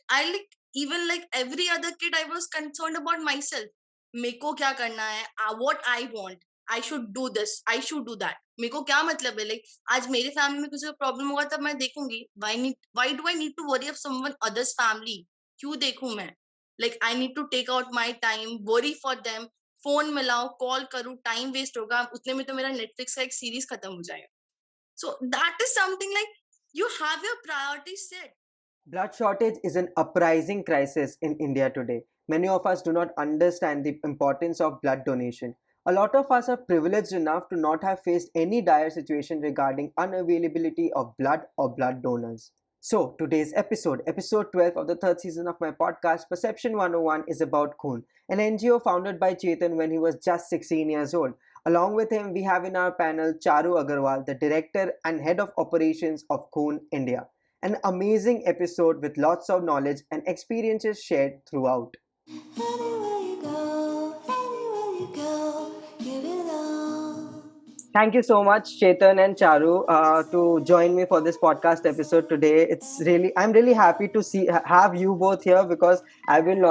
I like, even like every other kid, I was concerned about myself. मेरे को क्या करना है, what I want, I should do this, I should do that. मेरे को क्या मतलब है, like आज मेरे फैमिली में किसी को प्रॉब्लम होगा तब मैं देखूंगी. Why do I need to worry of someone other's family? क्यों देखूं मैं? Like I need to take out my time, worry for them. Phone मिलाओ, कॉल करूं, टाइम वेस्ट होगा, उतने में तो मेरा नेटफ्लिक्स का एक सीरीज खत्म हो जाएगा. So that is something like you have your priorities set. Blood shortage is an uprising crisis in India today. Many of us do not understand the importance of blood donation. A lot of us are privileged enough to not have faced any dire situation regarding unavailability of blood or blood donors. So, today's episode 12 of the third season of my podcast, Perception 101, is about Khoon, an NGO founded by Chetan when he was just 16 years old. Along with him, we have in our panel Charu Agarwal, the director and head of operations of Khoon India. An amazing episode with lots of knowledge and experiences shared throughout. Thank you so much, Chetan and Charu, to join me for this podcast episode today. I'm really happy to have you both here because I've been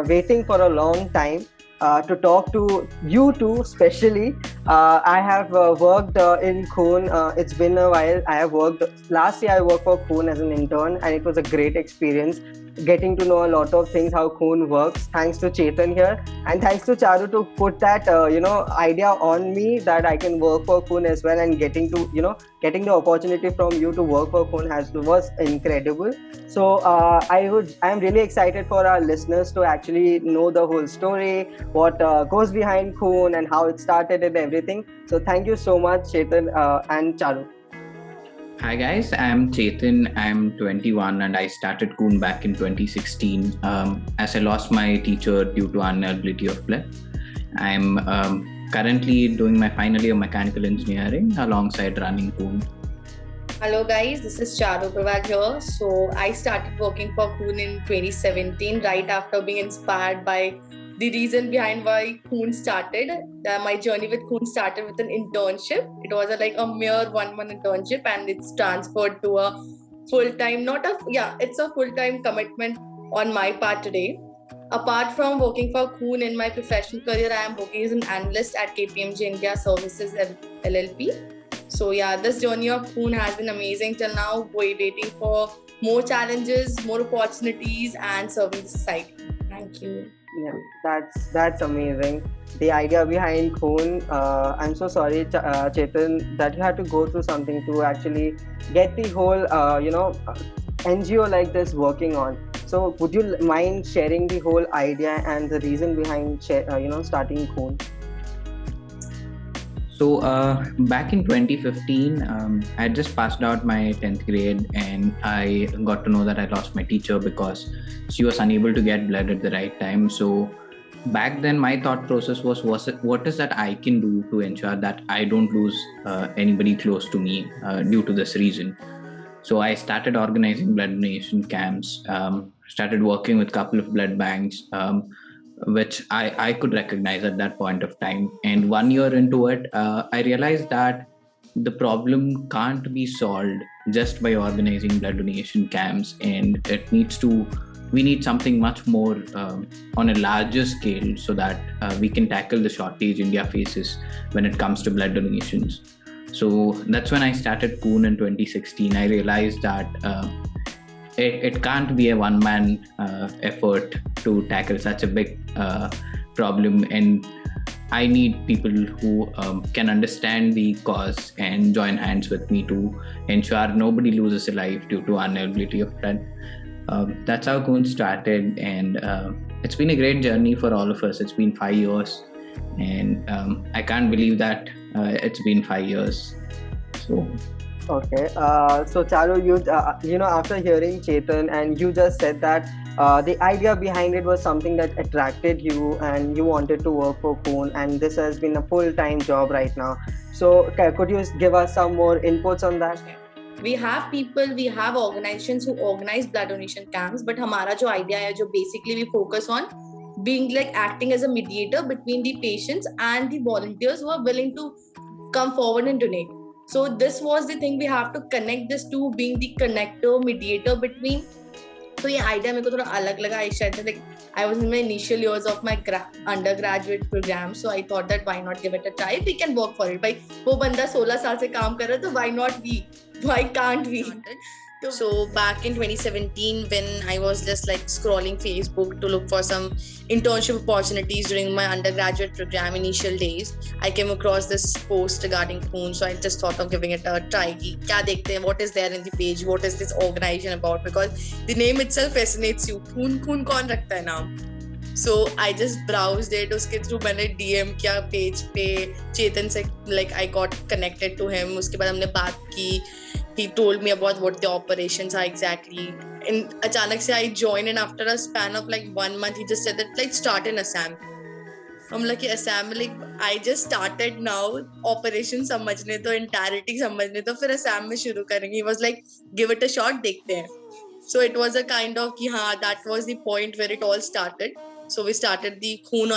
waiting for a long time to talk to you two, especially. I have worked in Khoon. It's been a while. Last year I worked for Khoon as an intern, and it was a great experience getting to know a lot of things, how Khoon works. Thanks to Chetan here, and thanks to Charu to put that idea on me that I can work for Khoon as well, and getting the opportunity from you to work for Khoon was incredible. So I'm really excited for our listeners to actually know the whole story, what goes behind Khoon and how it started and everything. So thank you so much, Chetan and Charu. Hi guys, I'm Chetan. I'm 21 and I started Khoon back in 2016 as I lost my teacher due to unavailability of blood. I'm currently doing my final year of mechanical engineering alongside running Khoon. Hello guys, this is Charu Pravag here. So I started working for Khoon in 2017, right after being inspired by the reason behind why Khoon started. My journey with Khoon started with an internship. It was a mere 1 month internship, and it's transferred to a full-time, it's a full-time commitment on my part today. Apart from working for Khoon in my professional career, I am working as an analyst at KPMG India Services LLP. So this journey of Khoon has been amazing till now, waiting for more challenges, more opportunities, and serving the society. Thank you. Yeah, that's amazing. The idea behind Khoon. I'm so sorry, Chetan, that you had to go through something to actually get the whole NGO like this working on. So, would you mind sharing the whole idea and the reason behind starting Khoon? So back in 2015, I had just passed out my 10th grade and I got to know that I lost my teacher because she was unable to get blood at the right time. So back then my thought process was what is that I can do to ensure that I don't lose anybody close to me due to this reason. So I started organizing blood donation camps, started working with a couple of blood banks, which I could recognize at that point of time. And 1 year into it, I realized that the problem can't be solved just by organizing blood donation camps, and we need something much more on a larger scale so that we can tackle the shortage India faces when it comes to blood donations. So that's when I started Khoon in 2016. I realized that it can't be a one-man effort to tackle such a big problem, and I need people who can understand the cause and join hands with me to ensure nobody loses a life due to unavailability of blood. That's how Khoon started, and it's been a great journey for all of us. It's been 5 years, and I can't believe that it's been 5 years. So. Okay, so Charu, you after hearing Chetan, and you just said that the idea behind it was something that attracted you, and you wanted to work for Khoon, and this has been a full-time job right now. So, could you give us some more inputs on that? We have organizations who organize blood donation camps, but हमारा जो idea है, जो basically we focus on being like acting as a mediator between the patients and the volunteers who are willing to come forward and donate. So this was the thing, we have to connect this to being the connector, mediator between तो ये idea मेरे को थोड़ा अलग लगा. I said that like I was in my initial years of my undergraduate program, so I thought that why not give it a try? We can work for it. भाई वो बंदा 16 साल से काम कर रहा है तो why not we? Why can't we? So back in 2017, when I was just like scrolling Facebook to look for some internship opportunities during my undergraduate program initial days, I came across this post regarding Khoon. So I just thought of giving it a try. कि क्या देखते हैं? What is there in the page? What is this organization about? Because the name itself fascinates you. Khoon कौन रखता है नाम? So I just browsed it. उसके through मैंने DM किया page पे चेतन से, like I got connected to him. उसके बाद हमने बात की. He told me about what the operations are exactly. And अचानक से I joined, and after a span of like 1 month, he just said that like start in Assam. I'm like Assam, like I just started now. Operation समझने तो entirety समझने तो फिर Assam में शुरू करेंगे. He was like give it a shot, देखते हैं. So it was a kind of कि हाँ, that was the point where it all started. So we started the Khoon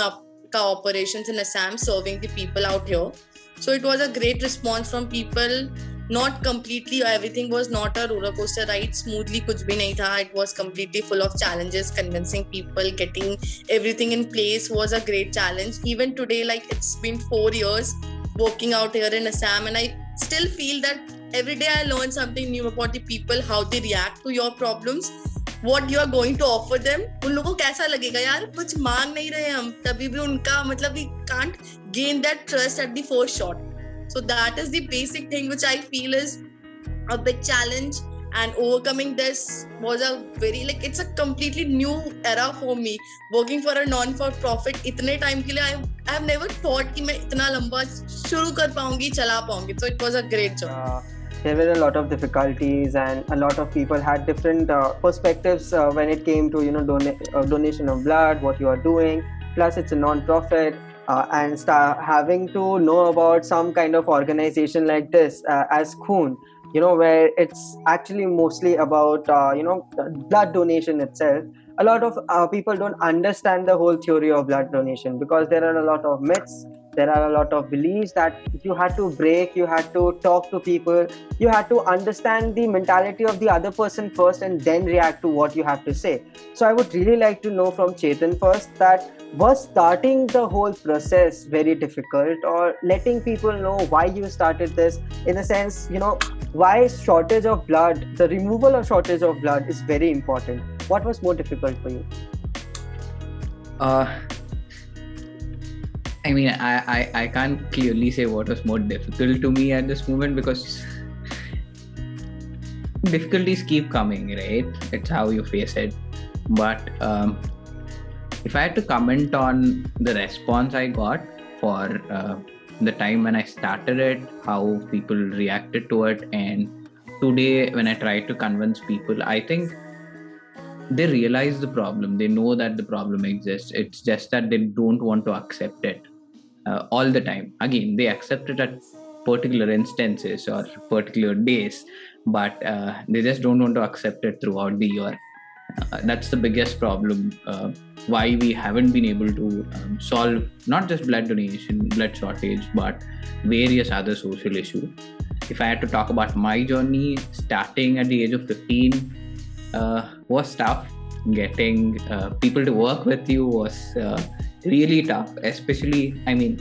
का operations in Assam, serving the people out here. So it was a great response from people. Not completely, everything was not a roller coaster ride. Smoothly कुछ भी नहीं था. It was completely full of challenges. Convincing people, getting everything in place was a great challenge. Even today, like it's been 4 years working out here in Assam, and I still feel that every day I learn something new about the people, how they react to your problems, what you are going to offer them. उन लोगों को कैसा लगेगा यार, कुछ मांग नहीं रहे हम, तभी भी उनका मतलब we can't gain that trust at the first shot. So that is the basic thing which I feel is a big challenge, and overcoming this was a very like it's a completely new era for me. Working for a non-for-profit इतने time के लिए I have never thought कि मैं इतना लंबा शुरू कर पाऊंगी, चला पाऊंगी. So it was a great job. There were a lot of difficulties, and a lot of people had different perspectives when it came to donation of blood, what you are doing. Plus, it's a non-profit. And having to know about some kind of organization like this as Khoon, where it's actually mostly about blood donation itself. A lot of people don't understand the whole theory of blood donation because there are a lot of myths. There are a lot of beliefs that you had to break, you had to talk to people, you had to understand the mentality of the other person first and then react to what you have to say. So I would really like to know from Chetan first that was starting the whole process very difficult, or letting people know why you started this, in a sense, why shortage of blood, the removal of shortage of blood is very important. What was more difficult for you? I mean, I can't clearly say what was more difficult to me at this moment because difficulties keep coming, right? It's how you face it. But if I had to comment on the response I got for the time when I started it, how people reacted to it, and today when I try to convince people, I think they realize the problem. They know that the problem exists. It's just that they don't want to accept it all the time. Again, they accept it at particular instances or particular days, but they just don't want to accept it throughout the year. That's the biggest problem, why we haven't been able to solve not just blood donation, blood shortage, but various other social issues. If I had to talk about my journey, starting at the age of 15 was tough. Getting people to work with you was really tough, especially, I mean,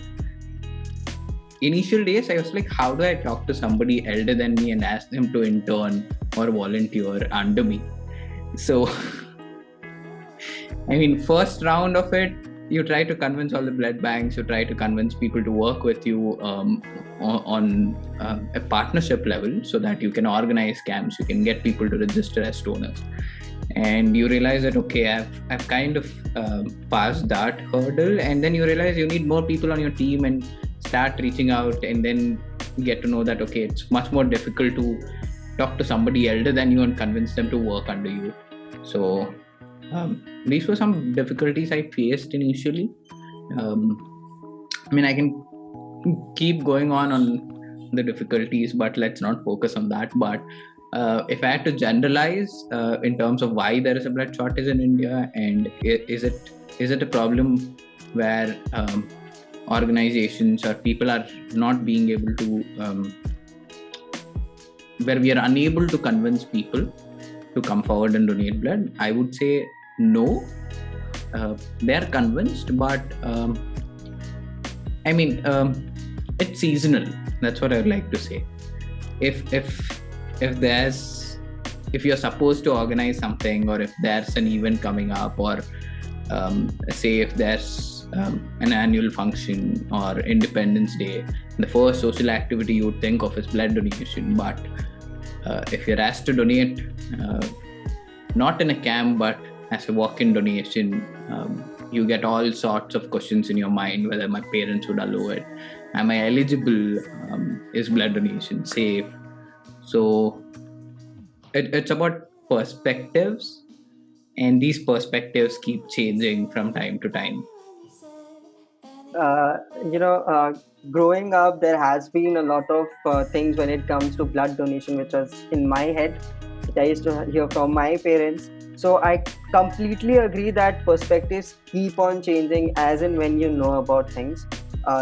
initial days I was like, how do I talk to somebody elder than me and ask them to intern or volunteer under me? So I mean, first round of it, you try to convince all the blood banks, you try to convince people to work with you on a partnership level so that you can organize camps, you can get people to register as donors. And you realize that, okay, I've kind of passed that hurdle, and then you realize you need more people on your team and start reaching out, and then get to know that, okay, it's much more difficult to talk to somebody elder than you and convince them to work under you. So these were some difficulties I faced initially. I mean, I can keep going on the difficulties, but let's not focus on that. But if I had to generalize in terms of why there is a blood shortage in India, and is it a problem where organizations or people are not being able to, where we are unable to convince people to come forward and donate blood? I would say no. They are convinced, but it's seasonal. That's what I would like to say. If you're supposed to organize something, or if there's an event coming up, or say if there's an annual function or Independence Day, the first social activity you would think of is blood donation. But if you're asked to donate, not in a camp but as a walk-in donation, you get all sorts of questions in your mind, whether my parents would allow it, am I eligible, is blood donation safe? So it's about perspectives, and these perspectives keep changing from time to time. Growing up, there has been a lot of things when it comes to blood donation, which was in my head, which I used to hear from my parents. So I completely agree that perspectives keep on changing as and when you know about things.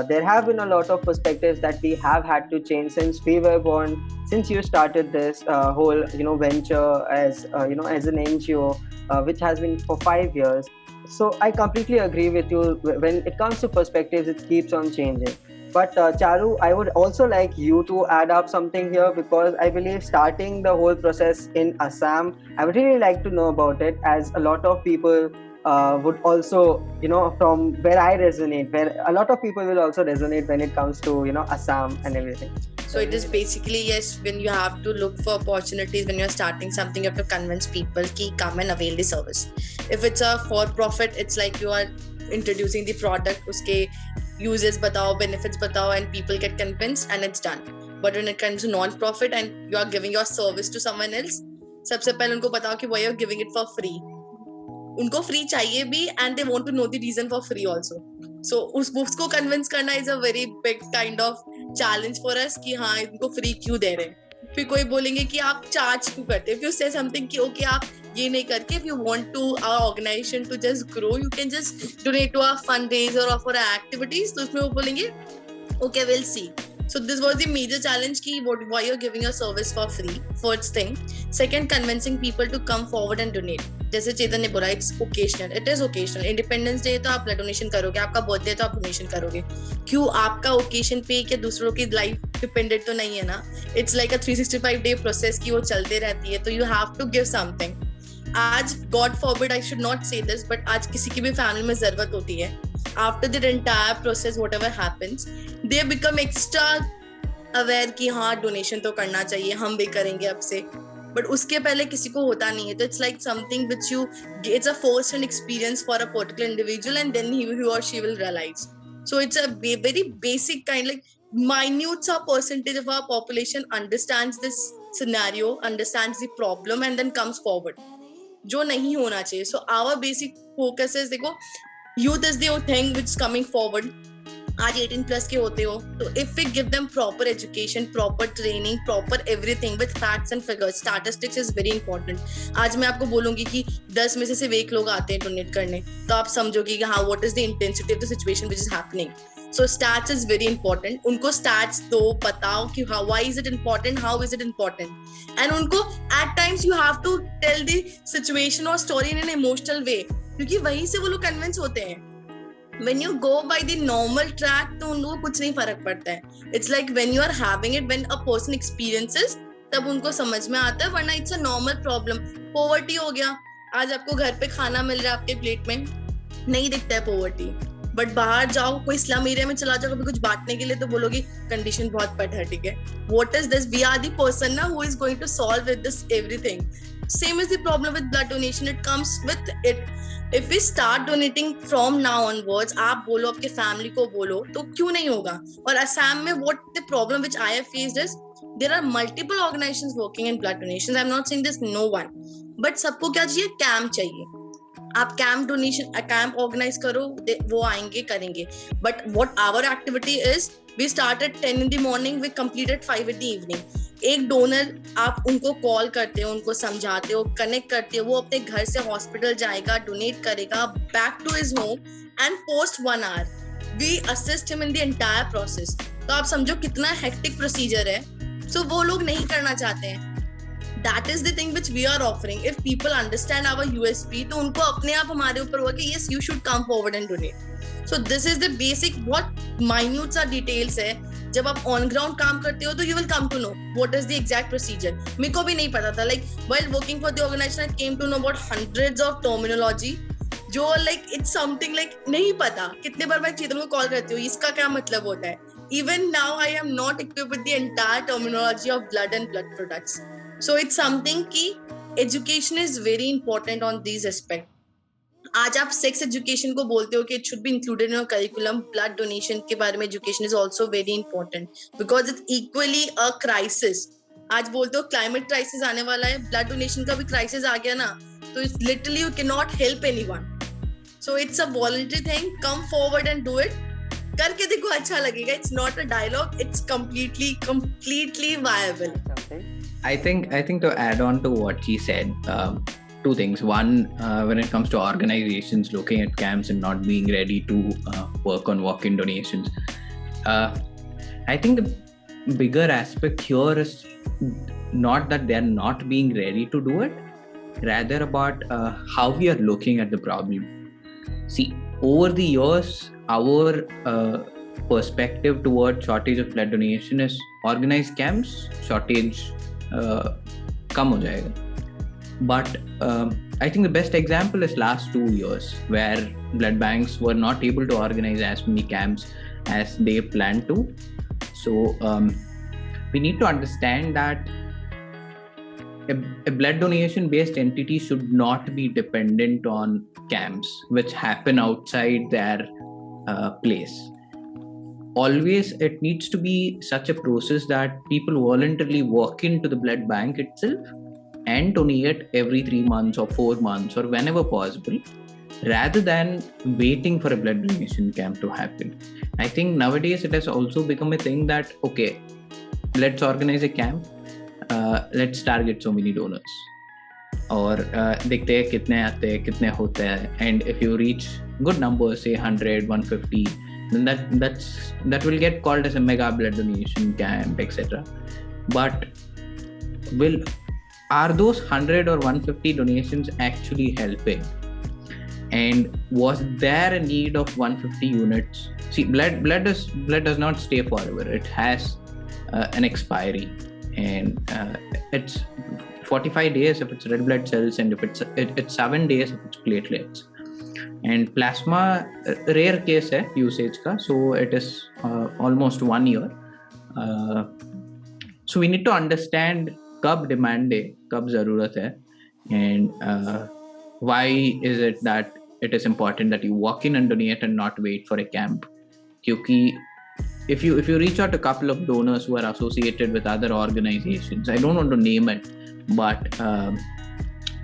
There have been a lot of perspectives that we have had to change since we were born, since you started this whole venture as as an NGO, which has been for 5 years. So I completely agree with you. When it comes to perspectives, it keeps on changing. But Charu, I would also like you to add up something here, because I believe starting the whole process in Assam, I would really like to know about it, as a lot of people would also, from where I resonate, where a lot of people will also resonate when it comes to, Assam and everything. So it is basically, yes, when you have to look for opportunities, when you're starting something, you have to convince people to come and avail the service. If it's a for-profit, it's like you are introducing the product, uske uses batao, benefits batao, and people get convinced and it's done. But when it comes to non-profit and you are giving your service to someone else, सबसे पहले उनको बताओ कि why you're giving it for free. उनको free चाहिए भी, and they want to know the reason for free also. So उसको convince करना is a very big kind of challenge for us कि हाँ इनको free क्यों दे रहे हैं. फिर कोई बोलेंगे कि आप charge क्यों करते हैं. If you say something कि okay आप ये नहीं करके, if you want to our organization to just grow, you can just donate to our fundraiser or for our activities. तो उसमें वो बोलेंगे okay we'll see. So this was the major challenge ki why you're giving your service for free. First thing. Second, convincing people to come forward and donate. जैसे चेतन ने बोला, it's occasional. It is occasional. Independence Day तो आप blood donation करोगे, आपका birthday तो आप donation करोगे. क्यों आपका occasion पे क्या दूसरों की life dependent तो नहीं है ना? It's like a 365-day process की वो चलते रहती है, तो you have to give something. आज God forbid I should not say this, but आज किसी की भी family में ज़रूरत होती है. After the entire process, whatever happens, they become extra aware कि हाँ donation तो करना चाहिए, हम भी करेंगे अब से. But उसके पहले किसी को होता नहीं है, तो it's like something which it's a first-hand experience for a particular individual, and then he or she will realize. So it's a very basic kind, like minute percentage of our population understands this scenario, understands the problem, and then comes forward. जो नहीं होना चाहिए. So our basic focus is, देखो, youth is the thing which is coming forward. आज 18 plus के होते हो, तो if we give them proper education, proper training, proper everything with facts and figures, statistics is very important. आज मैं आपको बोलूंगी कि 10 में से सिर्फ 1 लोग आते हैं डोनेट करने, तो आप समझोगे कि हाँ what is the intensity of the situation which is happening. So stats is very important. उनको stats दो, बताओ कि why is it important, how is it important, and उनको at times you have to tell the situation or story in an emotional way, क्योंकि वहीं से वो लोग convince होते हैं. When you go by the normal track, तो उन लोगों को कुछ नहीं फर्क पड़ता है. It's like when you are having it, when a person experiences, तब उनको समझ में आता है, वरना it's a normal problem. Poverty हो गया, आज आपको घर पे खाना मिल रहा है आपके प्लेट में, नहीं दिखता है poverty. बट बाहर जाओ, कोई स्लम एरिया में चला जाओ कभी कुछ बांटने के लिए, तो बोलोगे कंडीशन बहुत पैथेटिक है. What is this? We are the person now who is going to solve with this everything. Same is the problem with blood donation. It comes with it. If we start donating from now onwards, आप बोलो आपके family को बोलो, तो क्यों नहीं होगा. और असम में what the problem which I have faced is there are multiple organizations working in blood donations. I'm not saying this no one, but सबको क्या चाहिए, कैंप चाहिए. आप कैंप डोनेशन कैंप ऑर्गेनाइज करो, वो आएंगे करेंगे. But what our activity is, we start at 10 in the morning, we complete at 5 in the evening. एक डोनर आप उनको कॉल करते हो, उनको समझाते हो, कनेक्ट करते हो, वो अपने घर से हॉस्पिटल जाएगा, डोनेट करेगा, back to his home, and post 1 hour we assist him in the entire process. तो आप समझो कितना हेक्टिक प्रोसीजर है. सो वो लोग नहीं करना चाहते हैं. that is the thing which we are offering. If people understand our USP, तो उनको अपने आप हमारे ऊपर हुआ कि yes, you should come forward and donate. So this is the basic, what minute सा details है. जब आप on ground काम करते हो तो you will come to know what is the exact procedure. मेरे को भी नहीं पता था, like while working for the organization I came to know about hundreds of terminology जो like it's something like नहीं पता. कितने बार मैं चेतन को कॉल करती हूँ, इसका क्या मतलब होता है. Even now I am not equipped with the entire terminology of blood and blood products. So it's something कि education is very important on these aspects. आज आप सेक्स एजुकेशन को बोलते हो कि it should be included in your curriculum. Blood donation के बारे में education is also very important because it's equally a crisis. आज बोलते हो क्लाइमेट क्राइसिस आने वाला है, ब्लड डोनेशन का भी क्राइसिस आ गया ना, तो it's literally you can not help anyone. So it's a voluntary thing. Come forward and do it. करके देखो, अच्छा लगेगा. It's not a dialogue, it's completely viable. I think to add on to what she said, two things. One, when it comes to organizations looking at camps and not being ready to work on walk-in donations, I think the bigger aspect here is not that they're not being ready to do it, rather about how we are looking at the problem. See, over the years, our perspective toward shortage of blood donation is organized camps, shortage कम हो जाएगा. But I think the best example is last 2 years where blood banks were not able to organize as many camps as they planned to. So we need to understand that a blood donation based entity should not be dependent on camps which happen outside their place. Always it needs to be such a process that people voluntarily walk into the blood bank itself and donate every 3 months or 4 months or whenever possible, rather than waiting for a blood donation camp to happen. I think nowadays it has also become a thing that, okay, let's organize a camp, let's target so many donors, और देखते हैं कितने आते हैं, कितने होते हैं, and if you reach good numbers, say 100, 150, then that will get called as a mega blood donation camp, etc. But are those 100 or 150 donations actually helping? And was there a need of 150 units? See, blood does not stay forever. It has an expiry, and it's 45 days if it's red blood cells, and if it's 7 days if it's platelets. And plasma rare case है usage का, so it is almost 1 year. So we need to understand कब demand है, कब ज़रूरत है, and why is it that it is important that you walk in and donate and not wait for a camp. क्योंकि if you reach out to a couple of donors who are associated with other organizations, I don't want to name it, but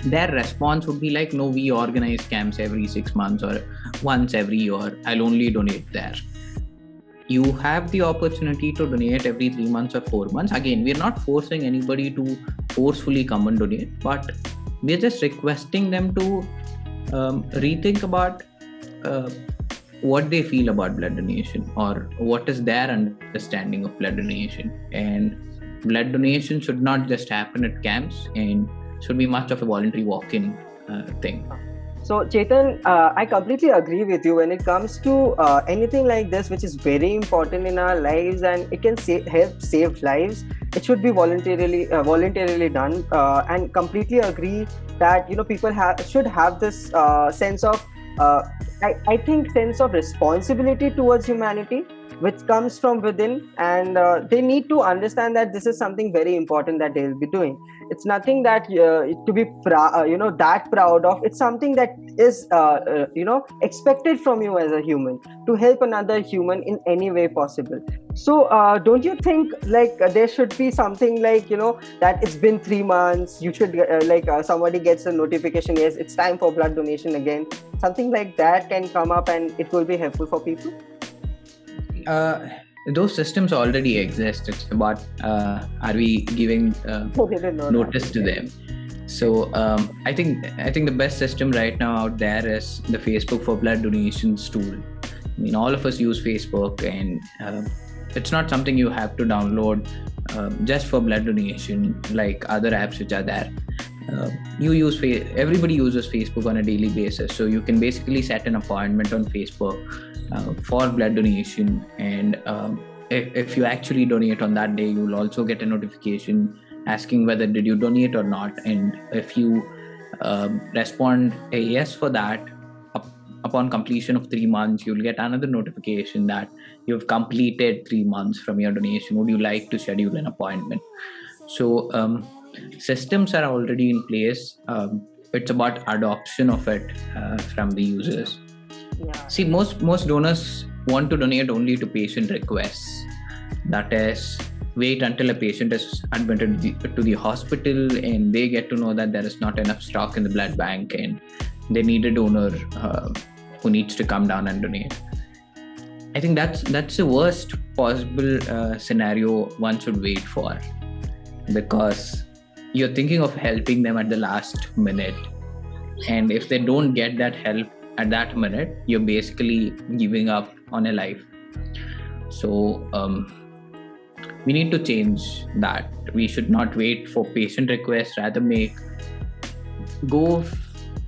their response would be like, no, we organize camps every 6 months or once every year, I'll only donate there. You have the opportunity to donate every 3 months or 4 months. Again, we're not forcing anybody to forcefully come and donate, but we're just requesting them to rethink about what they feel about blood donation, or what is their understanding of blood donation. And blood donation should not just happen at camps, and should be much of a voluntary walk-in thing. So Chetan, I completely agree with you when it comes to anything like this, which is very important in our lives and it can help save lives. It should be voluntarily done, and completely agree that people should have this sense of I think sense of responsibility towards humanity, which comes from within, and they need to understand that this is something very important that they will be doing. It's nothing that to be that proud of. It's something that is expected from you as a human, to help another human in any way possible. So don't you think like there should be something like that it's been 3 months, you should somebody gets a notification, yes, it's time for blood donation again, something like that can come up and it will be helpful for people? Those systems already exist. It's about are we giving notice to them? So I think the best system right now out there is the Facebook for Blood Donations tool. I mean, all of us use Facebook, and it's not something you have to download just for blood donation, like other apps which are there. Everybody uses Facebook on a daily basis, so you can basically set an appointment on Facebook for blood donation, and if you actually donate on that day, you will also get a notification asking whether did you donate or not, and if you respond a yes for that, upon completion of 3 months, you'll get another notification that you've completed 3 months from your donation. Would you like to schedule an appointment? So systems are already in place. It's about adoption of it from the users. Yeah. See, most donors want to donate only to patient requests. That is, wait until a patient is admitted to the hospital and they get to know that there is not enough stock in the blood bank and they need a donor who needs to come down and donate. I think that's the worst possible scenario one should wait for, because you're thinking of helping them at the last minute, and if they don't get that help at that minute, you're basically giving up on a life. So we need to change that. We should not wait for patient requests, rather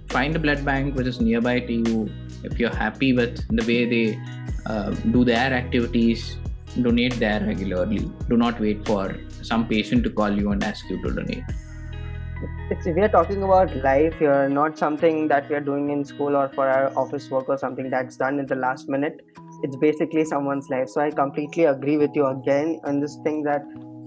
find a blood bank which is nearby to you. If you're happy with the way they do their activities, donate there regularly. Do not wait for some patient to call you and ask you to donate. We are talking about life here, not something that we are doing in school or for our office work or something that's done in the last minute. It's basically someone's life. So I completely agree with you again on this thing that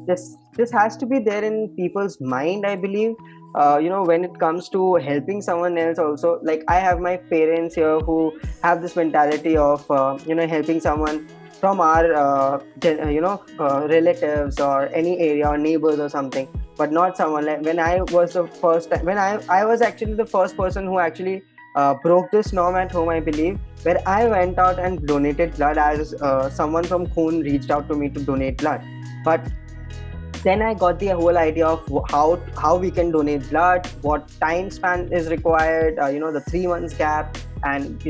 this has to be there in people's mind, I believe. When it comes to helping someone else also, like I have my parents here who have this mentality of helping someone from our relatives or any area or neighbors or something, but not someone like when I was the first time, when I was actually the first person who actually broke this norm at home, I believe, where I went out and donated blood as someone from Khoon reached out to me to donate blood. But then I got the whole idea of how we can donate blood, what time span is required, the 3 months gap, and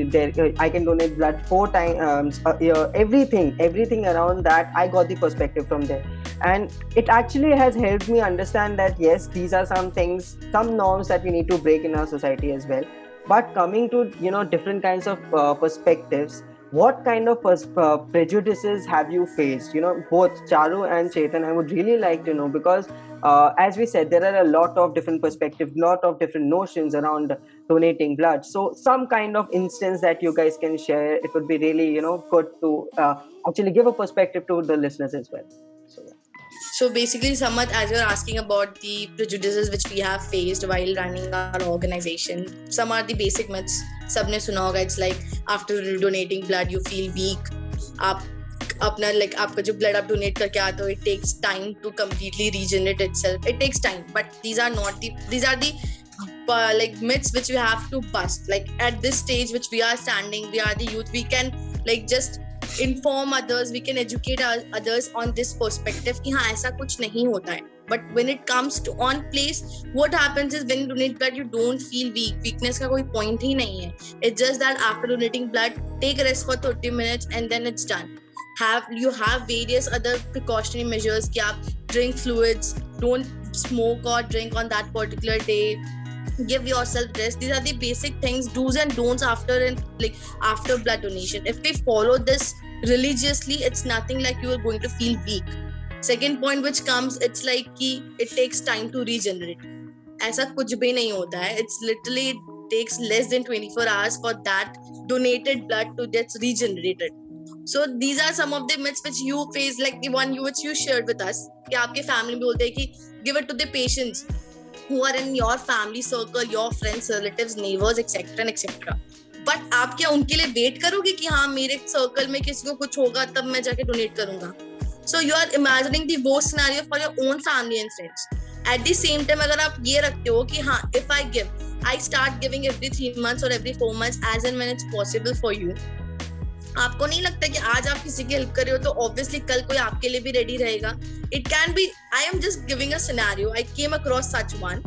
I can donate blood 4 times a year. Everything around that, I got the perspective from there, and it actually has helped me understand that yes, these are some things, some norms that we need to break in our society as well. But coming to different kinds of perspectives, what kind of prejudices have you faced? Both Charu and Chetan, I would really like to know, because as we said, there are a lot of different perspectives, lot of different notions around donating blood. So some kind of instance that you guys can share, it would be really good to actually give a perspective to the listeners as well. So basically, Samad, as you're asking about the prejudices which we have faced while running our organization, some are the basic myths. सबने सुना होगा, it's like after donating blood you feel weak. आपका जो blood आप donate करके आते हो, it takes time to completely regenerate itself. It takes time, but these are the myths which we have to bust. Like at this stage which we are standing, we are the youth. We can just inform others, we can educate others on this perspective कि हाँ ऐसा कुछ नहीं होता है. But when it comes to on place, what happens is when you donate blood, you don't feel weak. Weakness का कोई point ही नहीं है. It's just that after donating blood, take a rest for 30 minutes and then it's done. You have various other precautionary measures कि आप drink fluids, don't smoke or drink on that particular day. Give yourself rest. These are the basic things, do's and don'ts after blood donation. If we follow this religiously, it's nothing like you are going to feel weak. Second point which comes, it's like कि it takes time to regenerate. ऐसा कुछ भी नहीं होता है. It's literally takes less than 24 hours for that donated blood to get regenerated. So these are some of the myths which you face, like the one which you shared with us. कि आपके family में बोलते हैं कि give it to the patients who are in your family circle, your friends, relatives, neighbors, etc. and etc. But आप क्या उनके लिए wait करोगे कि हाँ मेरे circle में किसी को कुछ होगा तब मैं जाके donate करूँगा? So you are imagining the worst scenario for your own family and friends. At the same time, अगर आप ये रखते हो कि हाँ, if I start giving every 3 months or every 4 months as and when it's possible for you. आपको नहीं लगता कि आज आप किसी की हेल्प कर रहे हो तो obviously कल कोई आपके लिए भी ready रहेगा. It can be. I am just giving a scenario. I came across such one.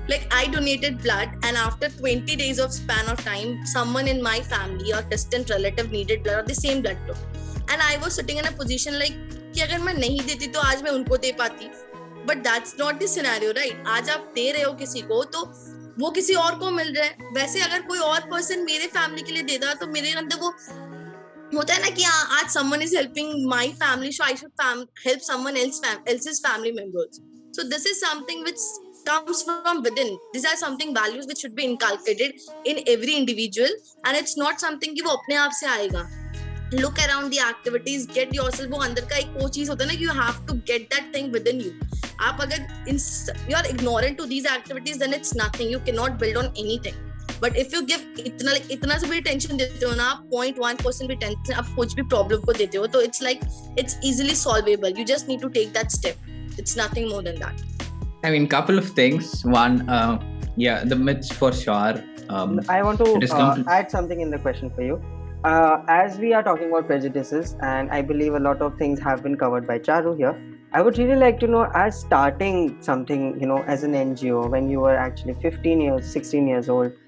Like I donated blood, and after 20 days of span of time, someone in my family or distant relative needed blood or the same blood group. And I was sitting in a position like कि अगर मैं नहीं देती तो आज मैं उनको दे पाती, but that's not the scenario, right? आज आप दे रहे हो किसी को तो वो किसी और को मिल रहा है। वैसे अगर कोई और पर्सन मेरे फैमिली के लिए देता तो मेरे अंदर वो होता है ना कि आज someone is helping my family, so I should help someone else's family members. So this is something which comes from within. These are something values which should be inculcated in every individual, and it's not something कि वो अपने आप से आएगा. Look around the activities, get yourself, वो अंदर का एक वो चीज होता है ना कि you have to get that thing within you. आप अगर you are ignorant to these activities, then it's nothing. You cannot build on anything. But if you give इतना से भी टेंशन देते हो ना, आप 0.1% भी टेंशन आप कुछ भी प्रॉब्लम को देते हो, तो it's like it's easily solvable. You just need to take that step. It's nothing more than that. I mean, couple of things. One, yeah, the myths for sure. I want to add something in the question for you. As we are talking about prejudices, and I believe a lot of things have been covered by Charu here, I would really like to know, as starting something, as an NGO, when you were actually 15 years, 16 years old,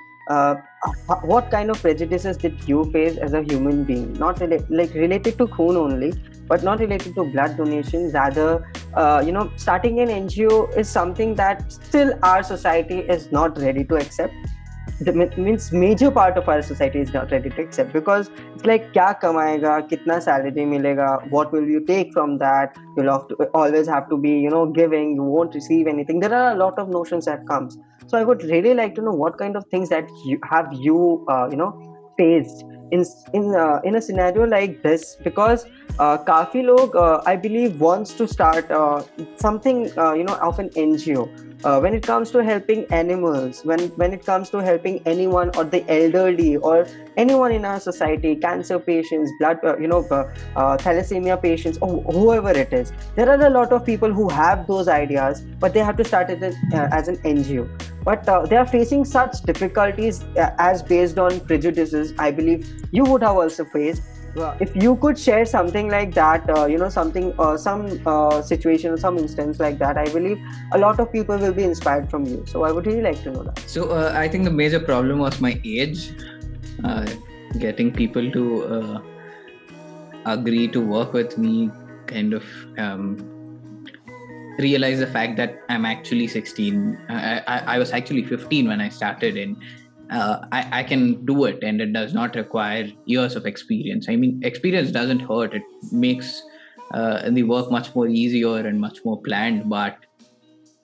what kind of prejudices did you face as a human being? Not related to Khoon only, but not related to blood donation. Rather, starting an NGO is something that still our society is not ready to accept. Means major part of our society is not ready to accept, because it's like kya kamayega, kitna salary milega, what will you take from that? You'll always have to be giving, you won't receive anything. There are a lot of notions that comes. So I would really like to know what kind of things that you faced in a scenario like this, because काफी लोग I believe wants to start something of an NGO when it comes to helping animals, when it comes to helping anyone or the elderly or anyone in our society, cancer patients, blood thalassemia patients, or whoever it is. There are a lot of people who have those ideas, but they have to start it as an NGO. But they are facing such difficulties as based on prejudices. I believe you would have also faced. If you could share something like that, some situation or some instance like that, I believe a lot of people will be inspired from you. So I would really like to know that. So I think the major problem was my age. Getting people to agree to work with me, kind of realize the fact that I'm actually 16. I was actually 15 when I started, and I can do it, and it does not require years of experience. I mean, experience doesn't hurt. It makes the work much more easier and much more planned. But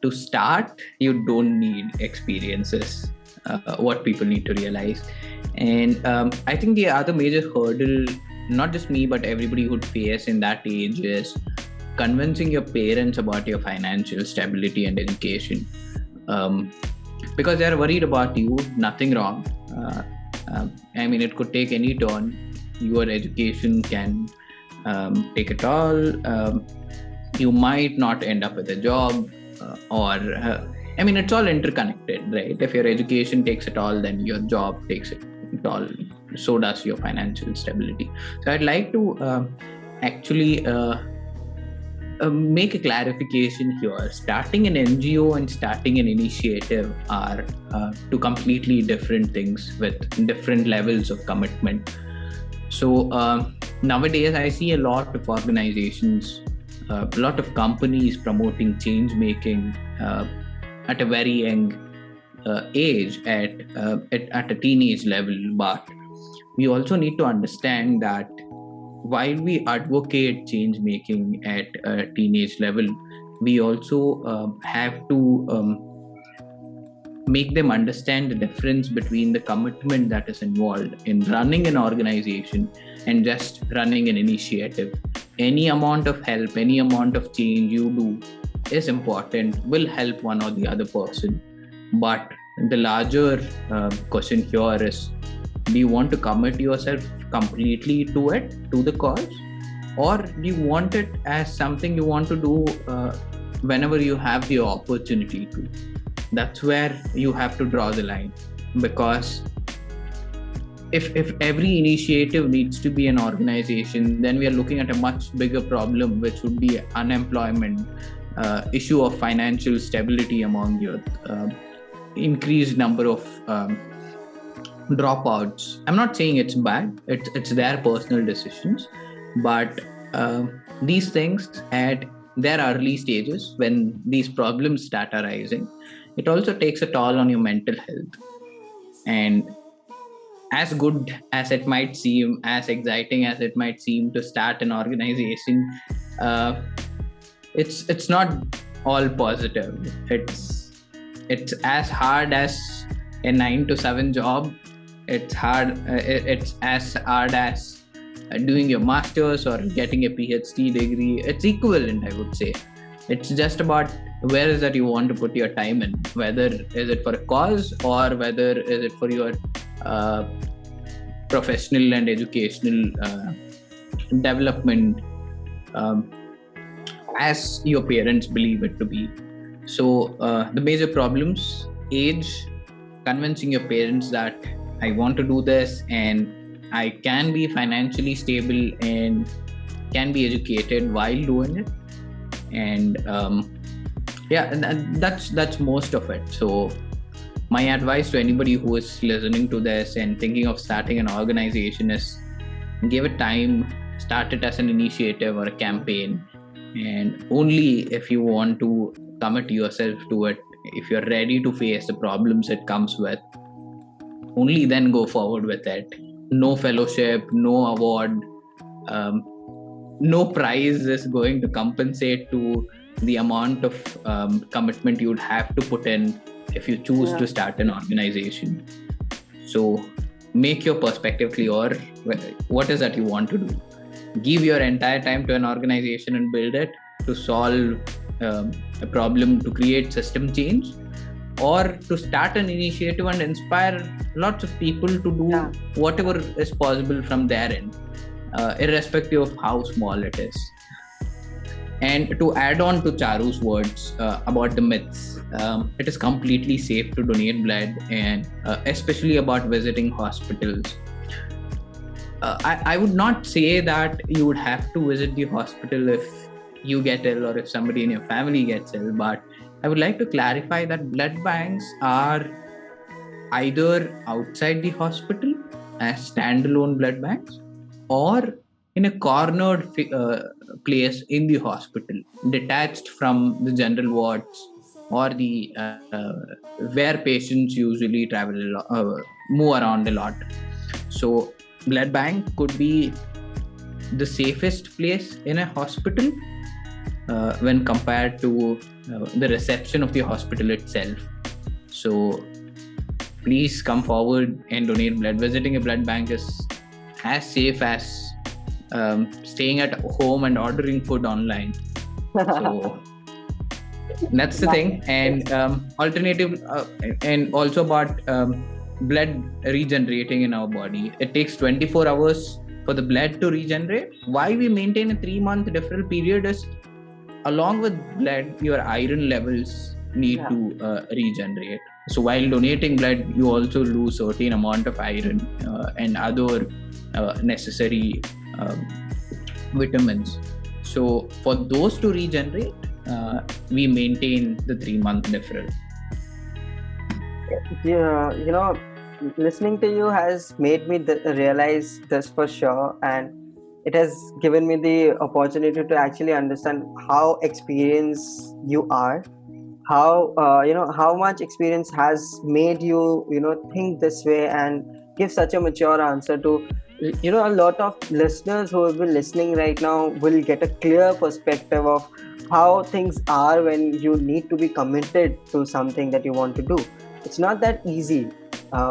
to start, you don't need experiences. What people need to realize. And I think the other major hurdle, not just me, but everybody would face in that age, is convincing your parents about your financial stability and education. Because they're worried about you. Nothing wrong. I mean, it could take any turn. Your education can take it all. You might not end up with a job, I mean, it's all interconnected, right? If your education takes it all, then your job takes it all. So does your financial stability. So I'd like to actually make a clarification here. Starting an NGO and starting an initiative are two completely different things with different levels of commitment. So nowadays I see a lot of organizations, a lot of companies promoting change making at a very young age, at a teenage level. But we also need to understand that while we advocate change making at a teenage level, we also have to make them understand the difference between the commitment that is involved in running an organization and just running an initiative. Any amount of help, any amount of change you do is important, will help one or the other person. But the larger question here is, do you want to commit yourself completely to it, to the cause? Or do you want it as something you want to do whenever you have the opportunity to? That's where you have to draw the line. Because if every initiative needs to be an organization, then we are looking at a much bigger problem, which would be unemployment, issue of financial stability among youth, increased number of dropouts. I'm not saying it's bad, it's their personal decisions, but these things at their early stages, when these problems start arising, it also takes a toll on your mental health. And as good as it might seem, as exciting as it might seem to start an organization, uh, it's not all positive. It's as hard as a 9 to 7 job. It's as hard as doing your masters or getting a PhD degree. It's equivalent, I would say. It's just about where is that you want to put your time in, whether is it for a cause or whether is it for your uh, professional and educational development, um, as your parents believe it to be. So the major problems: age, convincing your parents that I want to do this and I can be financially stable and can be educated while doing it. And that's most of it. So my advice to anybody who is listening to this and thinking of starting an organization is, give it time, start it as an initiative or a campaign, and only if you want to commit yourself to it, if you're ready to face the problems it comes with, only then go forward with it. No fellowship, no award, um, no prize is going to compensate to the amount of commitment you would have to put in if you choose to start an organization. So make your perspective clear. What is that you want to do? Give your entire time to an organization and build it to solve a problem, to create system change, or to start an initiative and inspire lots of people to do whatever is possible from their end, irrespective of how small it is. And to add on to Charu's words about the myths, it is completely safe to donate blood, and especially about visiting hospitals. I would not say that you would have to visit the hospital if you get ill or if somebody in your family gets ill, but I would like to clarify that blood banks are either outside the hospital as standalone blood banks, or in a cornered place in the hospital, detached from the general wards or the where patients usually move around a lot. So blood bank could be the safest place in a hospital when compared to the reception of the hospital itself. So please come forward and donate blood. Visiting a blood bank is as safe as staying at home and ordering food online. So that's the thing. And alternative, and also about blood regenerating in our body. It takes 24 hours for the blood to regenerate. Why we maintain a 3-month deferral period is, along with blood, your iron levels need to regenerate. So while donating blood, you also lose certain amount of iron and other necessary vitamins. So for those to regenerate, we maintain the 3-month deferral. Yeah, listening to you has made me realize this for sure, and it has given me the opportunity to actually understand how experienced you are, how how much experience has made you think this way and give such a mature answer to a lot of listeners who will be listening right now will get a clear perspective of how things are when you need to be committed to something that you want to do. It's not that easy.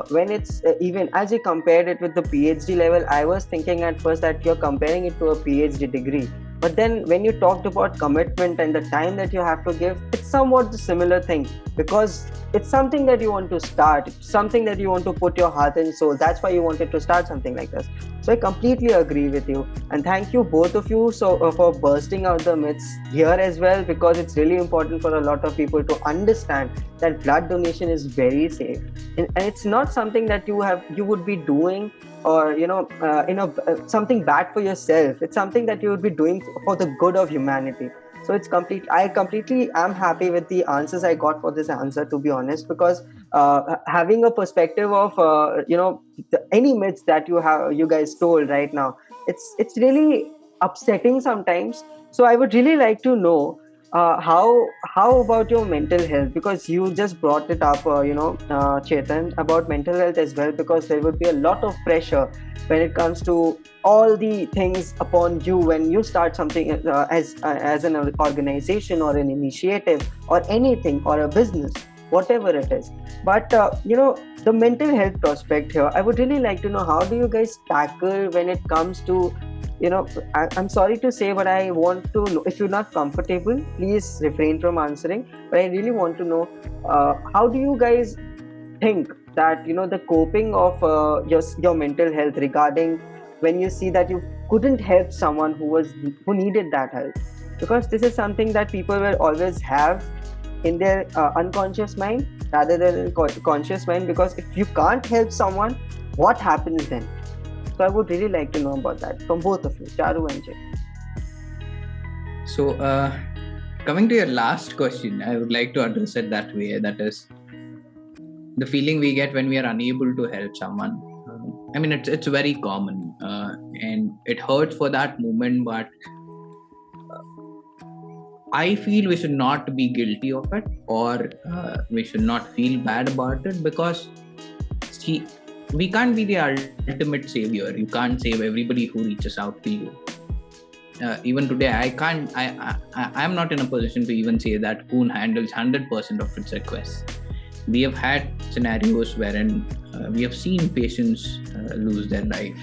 When it's even as you compared it with the PhD level, I was thinking at first that you're comparing it to a PhD degree. But then when you talked about commitment and the time that you have to give, it's somewhat the similar thing, because it's something that you want to start, it's something that you want to put your heart and soul. That's why you wanted to start something like this. So I completely agree with you, and thank you both of you for bursting out the myths here as well, because it's really important for a lot of people to understand that blood donation is very safe, and it's not something that you would be doing or something bad for yourself. It's something that you would be doing for the good of humanity. So I completely am happy with the answers I got for this answer, to be honest, because having a perspective of any myths that you guys told right now, it's really upsetting sometimes. So I would really like to know how about your mental health, because you just brought it up, Chetan, about mental health as well, because there would be a lot of pressure when it comes to all the things upon you when you start something as an organization or an initiative or anything or a business, whatever it is. But the mental health prospect here, I would really like to know, how do you guys tackle when it comes to, I'm sorry to say, but I want to know, if you're not comfortable, please refrain from answering, but I really want to know, how do you guys think that the coping of your mental health, regarding when you see that you couldn't help someone who needed that help, because this is something that people will always have in their unconscious mind rather than in conscious mind, because if you can't help someone, what happens then? So I would really like to know about that from both of you, Charu and Jay. So, coming to your last question, I would like to address it that way. That is the feeling we get when we are unable to help someone. I mean, it's very common, and it hurts for that moment. But I feel we should not be guilty of it, or we should not feel bad about it, because see, we can't be the ultimate savior. You can't save everybody who reaches out to you. Even today, I'm not in a position to even say that Koon handles 100% of its requests. We have had scenarios wherein we have seen patients lose their life.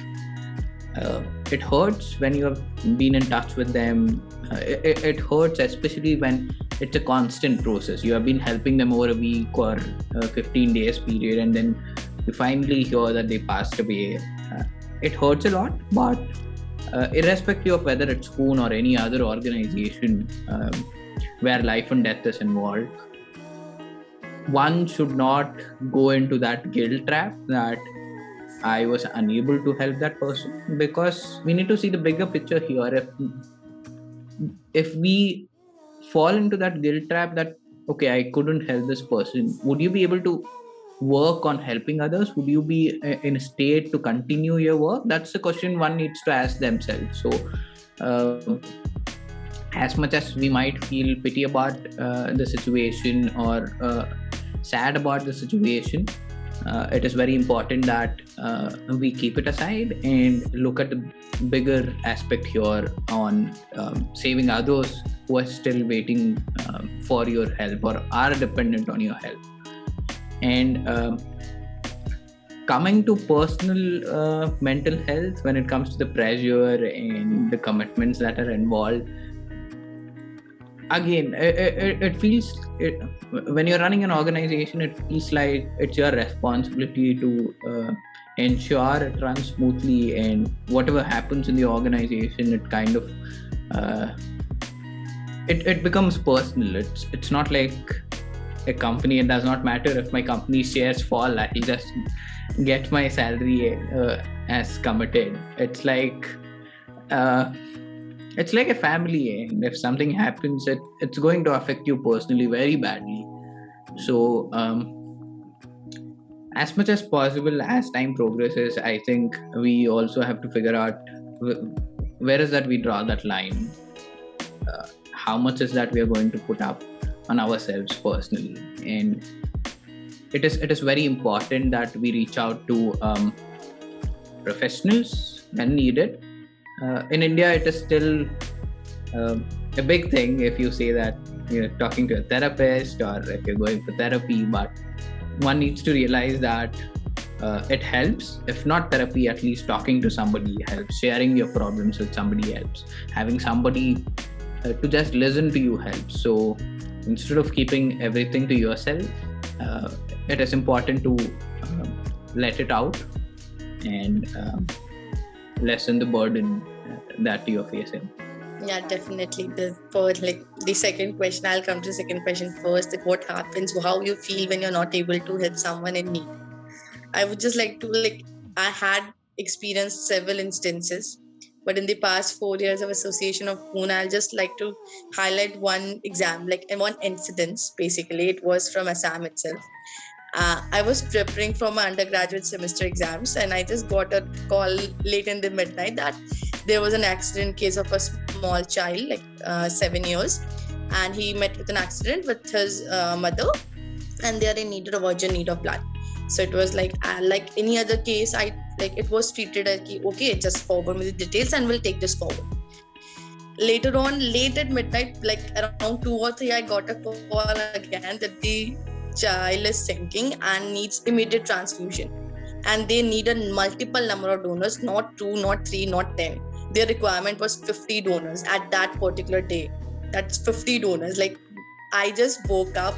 It hurts when you have been in touch with them. It hurts especially when it's a constant process. You have been helping them over a week or a 15 days period, and then you finally hear that they passed away. It hurts a lot, but irrespective of whether it's Koon or any other organization where life and death is involved, one should not go into that guilt trap that I was unable to help that person, because we need to see the bigger picture here. If we fall into that guilt trap that, okay, I couldn't help this person, would you be able to work on helping others? Would you be in a state to continue your work? That's the question one needs to ask themselves. So as much as we might feel pity about the situation or sad about the situation, it is very important that we keep it aside and look at the bigger aspect here on saving others who are still waiting for your help or are dependent on your help. And coming to personal mental health, when it comes to the pressure and the commitments that are involved, again, it feels, when you're running an organization, it feels like it's your responsibility to ensure it runs smoothly, and whatever happens in the organization, it kind of it becomes personal. It's not like a company. It does not matter if my company shares fall, I'll just get my salary as committed. It's like a family, and if something happens, it's going to affect you personally very badly. So as much as possible, as time progresses, I think we also have to figure out where is that we draw that line. How much is that we are going to put up on ourselves personally? And it is very important that we reach out to professionals when needed. In India, it is still a big thing if you say that you're talking to a therapist or if you're going for therapy, but one needs to realize that it helps. If not therapy, at least talking to somebody helps. Sharing your problems with somebody helps. Having somebody to just listen to you helps. So instead of keeping everything to yourself, it is important to let it out and lessen the burden that you're facing. Yeah, definitely. The second question, I'll come to the second question first. That what happens, how you feel when you're not able to help someone in need. I would just like to I had experienced several instances, but in the past 4 years of association of Koon, I'll just like to highlight one example, and one incident. Basically, it was from Assam itself. I was preparing for my undergraduate semester exams, and I just got a call late in the midnight that there was an accident case of a small child, like 7 years, and he met with an accident with his mother, and they are in need of urgent need of blood. So it was like any other case, I like it was treated as okay, just forward me the details and we'll take this forward. Later on, late at midnight, like around 2 or 3, I got a call again that the child is sinking and needs immediate transfusion, and they needed multiple number of donors, not 2, not 3, not 10. Their requirement was 50 donors at that particular day. That's 50 donors. Like, I just woke up,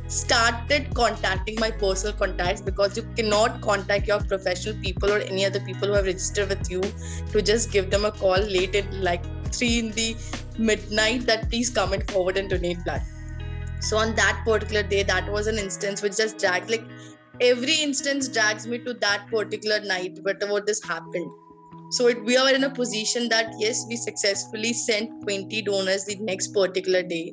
started contacting my personal contacts, because you cannot contact your professional people or any other people who have registered with you to just give them a call late at like 3 in the midnight that please come and forward and donate blood. So on that particular day, that was an instance which just dragged, like every instance drags me to that particular night, whatever this happened. So we are in a position that yes, we successfully sent 20 donors the next particular day,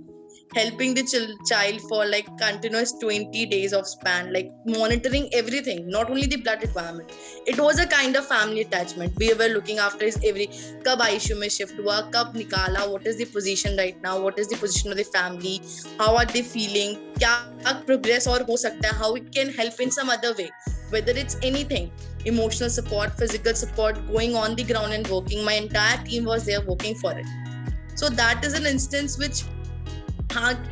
helping the child for like continuous 20 days of span, like monitoring everything, not only the blood requirement. It was a kind of family attachment. We were looking after his every kab ICU mein shift hua, kab nikala, what is the position right now, what is the position of the family, how are they feeling, kya progress or ho sakta hai, how we can help in some other way, whether it's anything, emotional support, physical support, going on the ground and working. My entire team was there working for it. So that is an instance which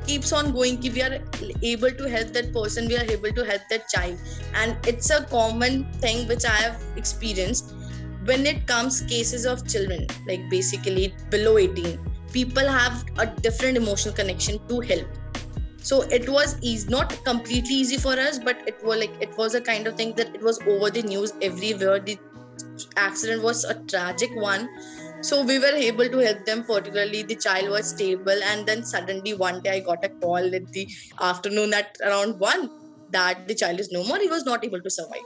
keeps on going. We are able to help that person, we are able to help that child, and it's a common thing which I have experienced when it comes cases of children, like basically below 18. People have a different emotional connection to help. So it was not completely easy for us, but it was a kind of thing that it was over the news everywhere. The accident was a tragic one. So we were able to help them, particularly the child was stable, and then suddenly one day I got a call in the afternoon at around 1 that the child is no more, he was not able to survive.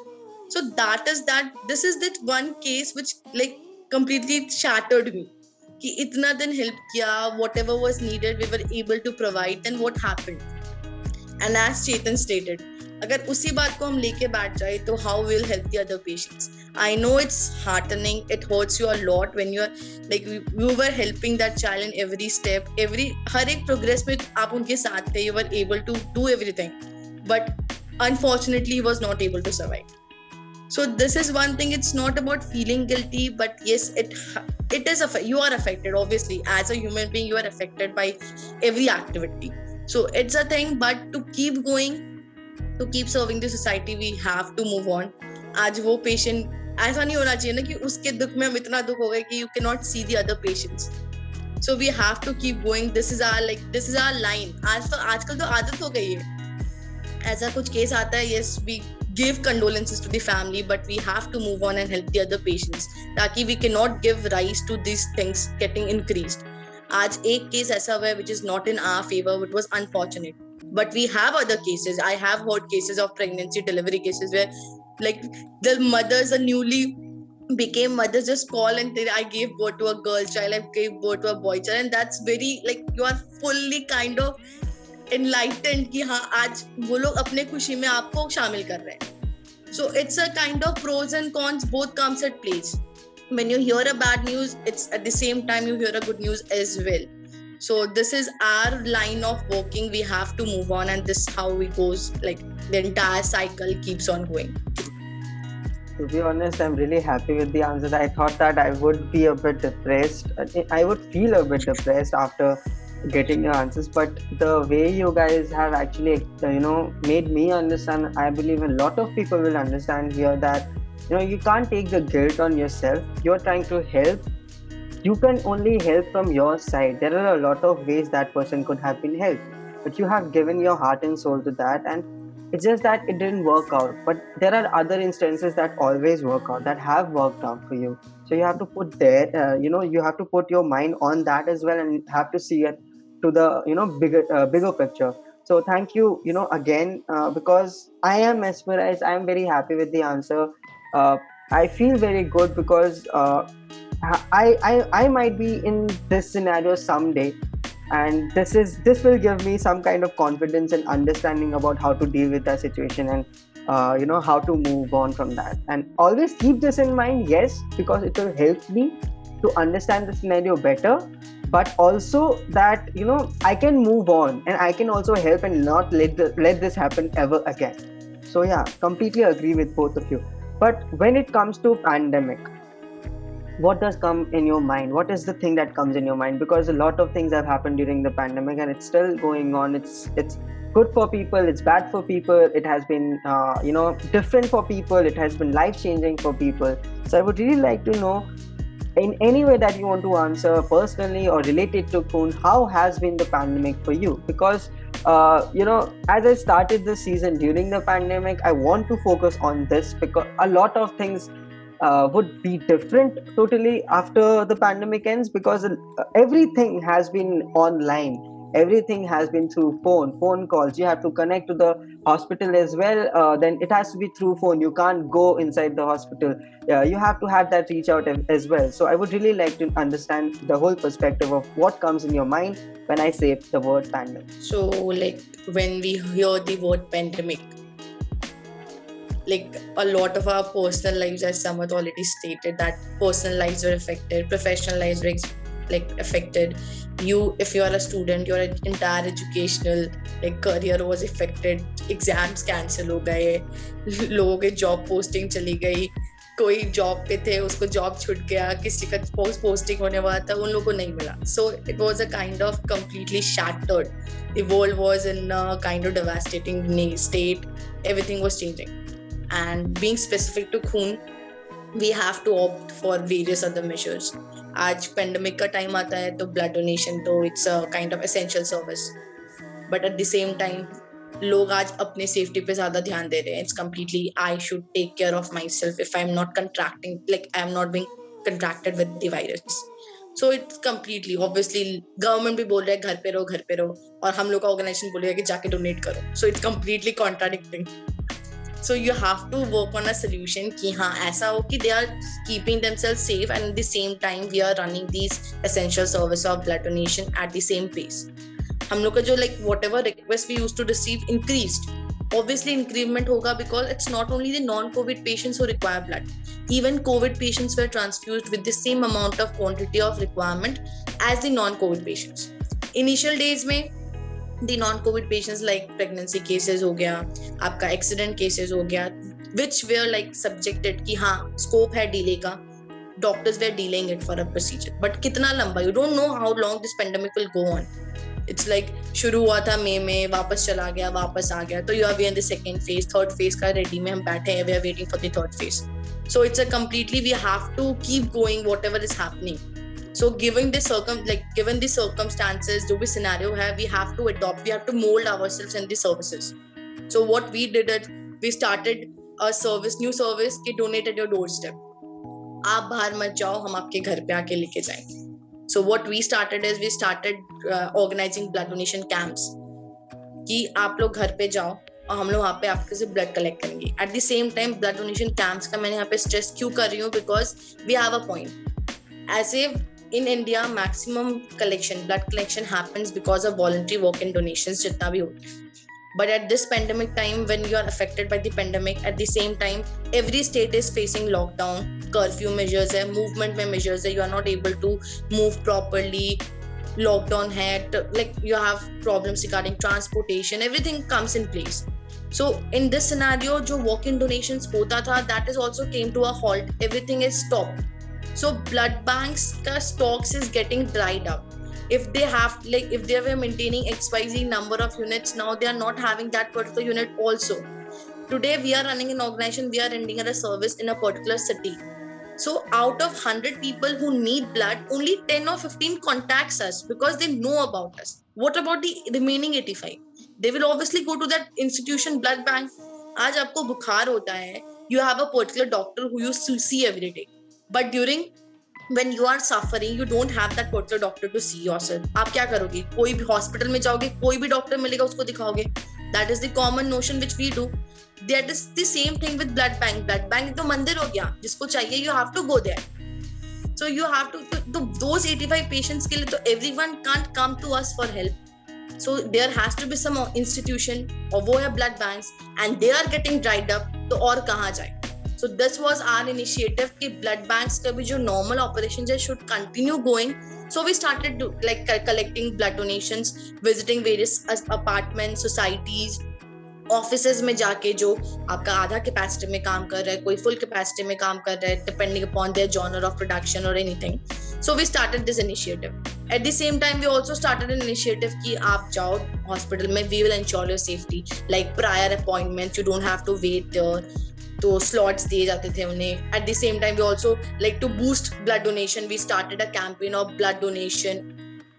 So this is that one case which like completely shattered me. Ki itna din help kiya, whatever was needed we were able to provide, then what happened? And as Chetan stated, अगर उसी बात को हम लेके बैठ जाए तो how will help the other patients? I know it's heartening, it hurts you a lot when you are like you were helping that child in every step, हर एक progress में आप उनके साथ थे, you were able to do everything, but unfortunately he was not able to survive. So this is one thing. It's not about feeling guilty, but yes, it is you are affected. Obviously, as a human being, you are affected by every activity. So it's a thing, but to keep going, to keep serving the society, we have to move on. आज वो patient ऐसा नहीं होना चाहिए ना कि उसके दुख में हम इतना दुख हो गए कि you cannot see the other patients. So we have to keep going. This is our line. आजकल तो आदत हो गई है. ऐसा कुछ केस आता है, yes, we give condolences to the family, but we have to move on and help the other patients, ताकि we cannot give rise to these things getting increased. आज एक केस ऐसा हुआ है which is not in our favor, which was unfortunate, but we have other cases. I have heard cases of pregnancy, delivery cases where like the mothers are newly became mothers, just call and say I gave birth to a girl child, I gave birth to a boy child, and that's very like you are fully kind of enlightened कि हाँ आज वो लोग अपने खुशी में आपको शामिल कर रहे हैं. So it's a kind of pros and cons, both comes at place. When you hear a bad news, it's at the same time you hear a good news as well. So this is our line of working. We have to move on, and this is how it goes. Like the entire cycle keeps on going. To be honest, I'm really happy with the answers. I thought that I would be a bit depressed. I would feel a bit depressed after getting your answers, but the way you guys have actually made me understand, I believe a lot of people will understand here that you can't take the guilt on yourself. You're trying to help. You can only help from your side. There are a lot of ways that person could have been helped, but you have given your heart and soul to that, and it's just that it didn't work out. But there are other instances that always work out, that have worked out for you. So you have to put you have to put your mind on that as well, and have to see it to the bigger picture. So thank you again, because I am mesmerized. I am very happy with the answer. I feel very good because I might be in this scenario someday, and this will give me some kind of confidence and understanding about how to deal with that situation, and how to move on from that. And always keep this in mind, yes, because it will help me to understand the scenario better, but also that I can move on and I can also help and not let this happen ever again. So yeah, completely agree with both of you. But when it comes to pandemic, what does come in your mind? What is the thing that comes in your mind? Because a lot of things have happened during the pandemic and it's still going on. It's good for people, it's bad for people, it has been different for people, it has been life changing for people. So I would really like to know, in any way that you want to answer, personally or related to Koon, how has been the pandemic for you? Because as I started this season during the pandemic, I want to focus on this because a lot of things would be different totally after the pandemic ends, because everything has been online, everything has been through phone calls. You have to connect to the hospital as well, then it has to be through phone. You can't go inside the hospital. You have to have that reach out as well. So I would really like to understand the whole perspective of what comes in your mind when I say the word pandemic. So like when we hear the word pandemic, like a lot of our personal lives, as Samarth already stated, that personal lives were affected, professional lives were affected. If you are a student, your entire educational career was affected. Exams cancel हो गए, लोगों के job posting चली गई, कोई job पे थे उसको job छूट गया, किसी का posting होने वाला था उन लोगों को नहीं मिला. So it was a kind of completely shattered. The world was in a kind of devastating state. Everything was changing. And being specific to Koon, we have to opt for various other measures. आज pandemic का time आता है तो blood donation तो it's a kind of essential service, but at the same time लोग आज अपने safety पे ज्यादा ध्यान दे रहे हैं. It's completely I should take care of myself if I am not contracting I am not being contracted with the virus. So it's completely obviously government भी बोल रहा है घर पे रहो और हम लोग का ऑर्गेनाइजेशन बोल रहा है कि जाके डोनेट करो. सो it's completely contradicting. So you have to work on a solution कि हाँ ऐसा हो कि they are keeping themselves safe and at the same time we are running these essential service of blood donation at the same pace. हम लोग का जो whatever request we used to receive increased. Obviously increment होगा because it's not only the non-COVID patients who require blood. Even COVID patients were transfused with the same amount of quantity of requirement as the non-COVID patients. Initial days में the non-COVID patients like pregnancy cases हो गया, आपका accident cases हो गया, which were subjected कि हाँ scope है delay का, doctors were delaying it for a procedure. But कितना लंबा, you don't know how long this pandemic will go on. It's शुरू हुआ था मई में, वापस चला गया, वापस आ गया, तो you are in the second phase, third phase का ready में हम बैठे हैं, we are waiting for the third phase. So it's a completely, we have to keep going whatever is happening. So given the circumstances, जो भी scenario है, we have to adopt, we have to mold ourselves in the services. So what we did is we started a new service कि donate at your doorstep. आप बाहर मत जाओ, हम आपके घर पे आके लेके जाएंगे. So what we started is we started organizing blood donation camps कि आप लोग घर पे जाओ और हम लोग वहाँ पे आपके से blood collect करेंगे. At the same time blood donation camps का मैंने यहाँ पे stress क्यों कर रही हूँ, because we have a point. As if in India, maximum blood collection happens because of voluntary walk-in donations, jitna bhi hota hai. But at this pandemic time, when you are affected by the pandemic, at the same time, every state is facing lockdown, curfew measures hai, movement mein measures hai, you are not able to move properly, lockdown hai, you have problems regarding transportation, everything comes in place. So in this scenario, jo walk-in donations hota tha, that is also came to a halt, everything is stopped. So blood banks ka stocks is getting dried up. If they have if they were maintaining XYZ number of units, now they are not having that particular unit also. Today we are running an organization, we are rendering a service in a particular city. So out of 100 people who need blood, only 10 or 15 contacts us because they know about us. What about the remaining 85? They will obviously go to that institution blood bank. आज आपको बुखार होता है, you have a particular doctor who you see every day. But when you are suffering, you don't have that particular doctor to see yourself. आप क्या करोगे? कोई भी हॉस्पिटल में जाओगे, कोई भी डॉक्टर मिलेगा उसको दिखाओगे. That is the common notion which we do. That is the same thing with blood bank. Blood bank तो मंदिर हो गया, जिसको चाहिए you have to go there. So you have to those 85 patients के लिए तो everyone can't come to us for help. So there has to be some institution और वो है blood banks and they are getting dried up, तो और कहाँ जाए? So this was our initiative कि blood banks का भी जो normal operations है should continue going. So we started collecting blood donations, visiting various apartments, societies, offices में जाके जो आपका आधा कैपेसिटी में काम कर रहा है, कोई फुल कैपेसिटी में काम कर रहा है, depending upon their genre of production और anything. So we started this initiative. At the same time we also started an initiative कि आप जाओ हॉस्पिटल में, we will ensure your safety, like prior appointment, you don't have to wait there, तो slots दिए जाते थे उन्हें. At the same time we also like to boost blood donation, we started a campaign of blood donation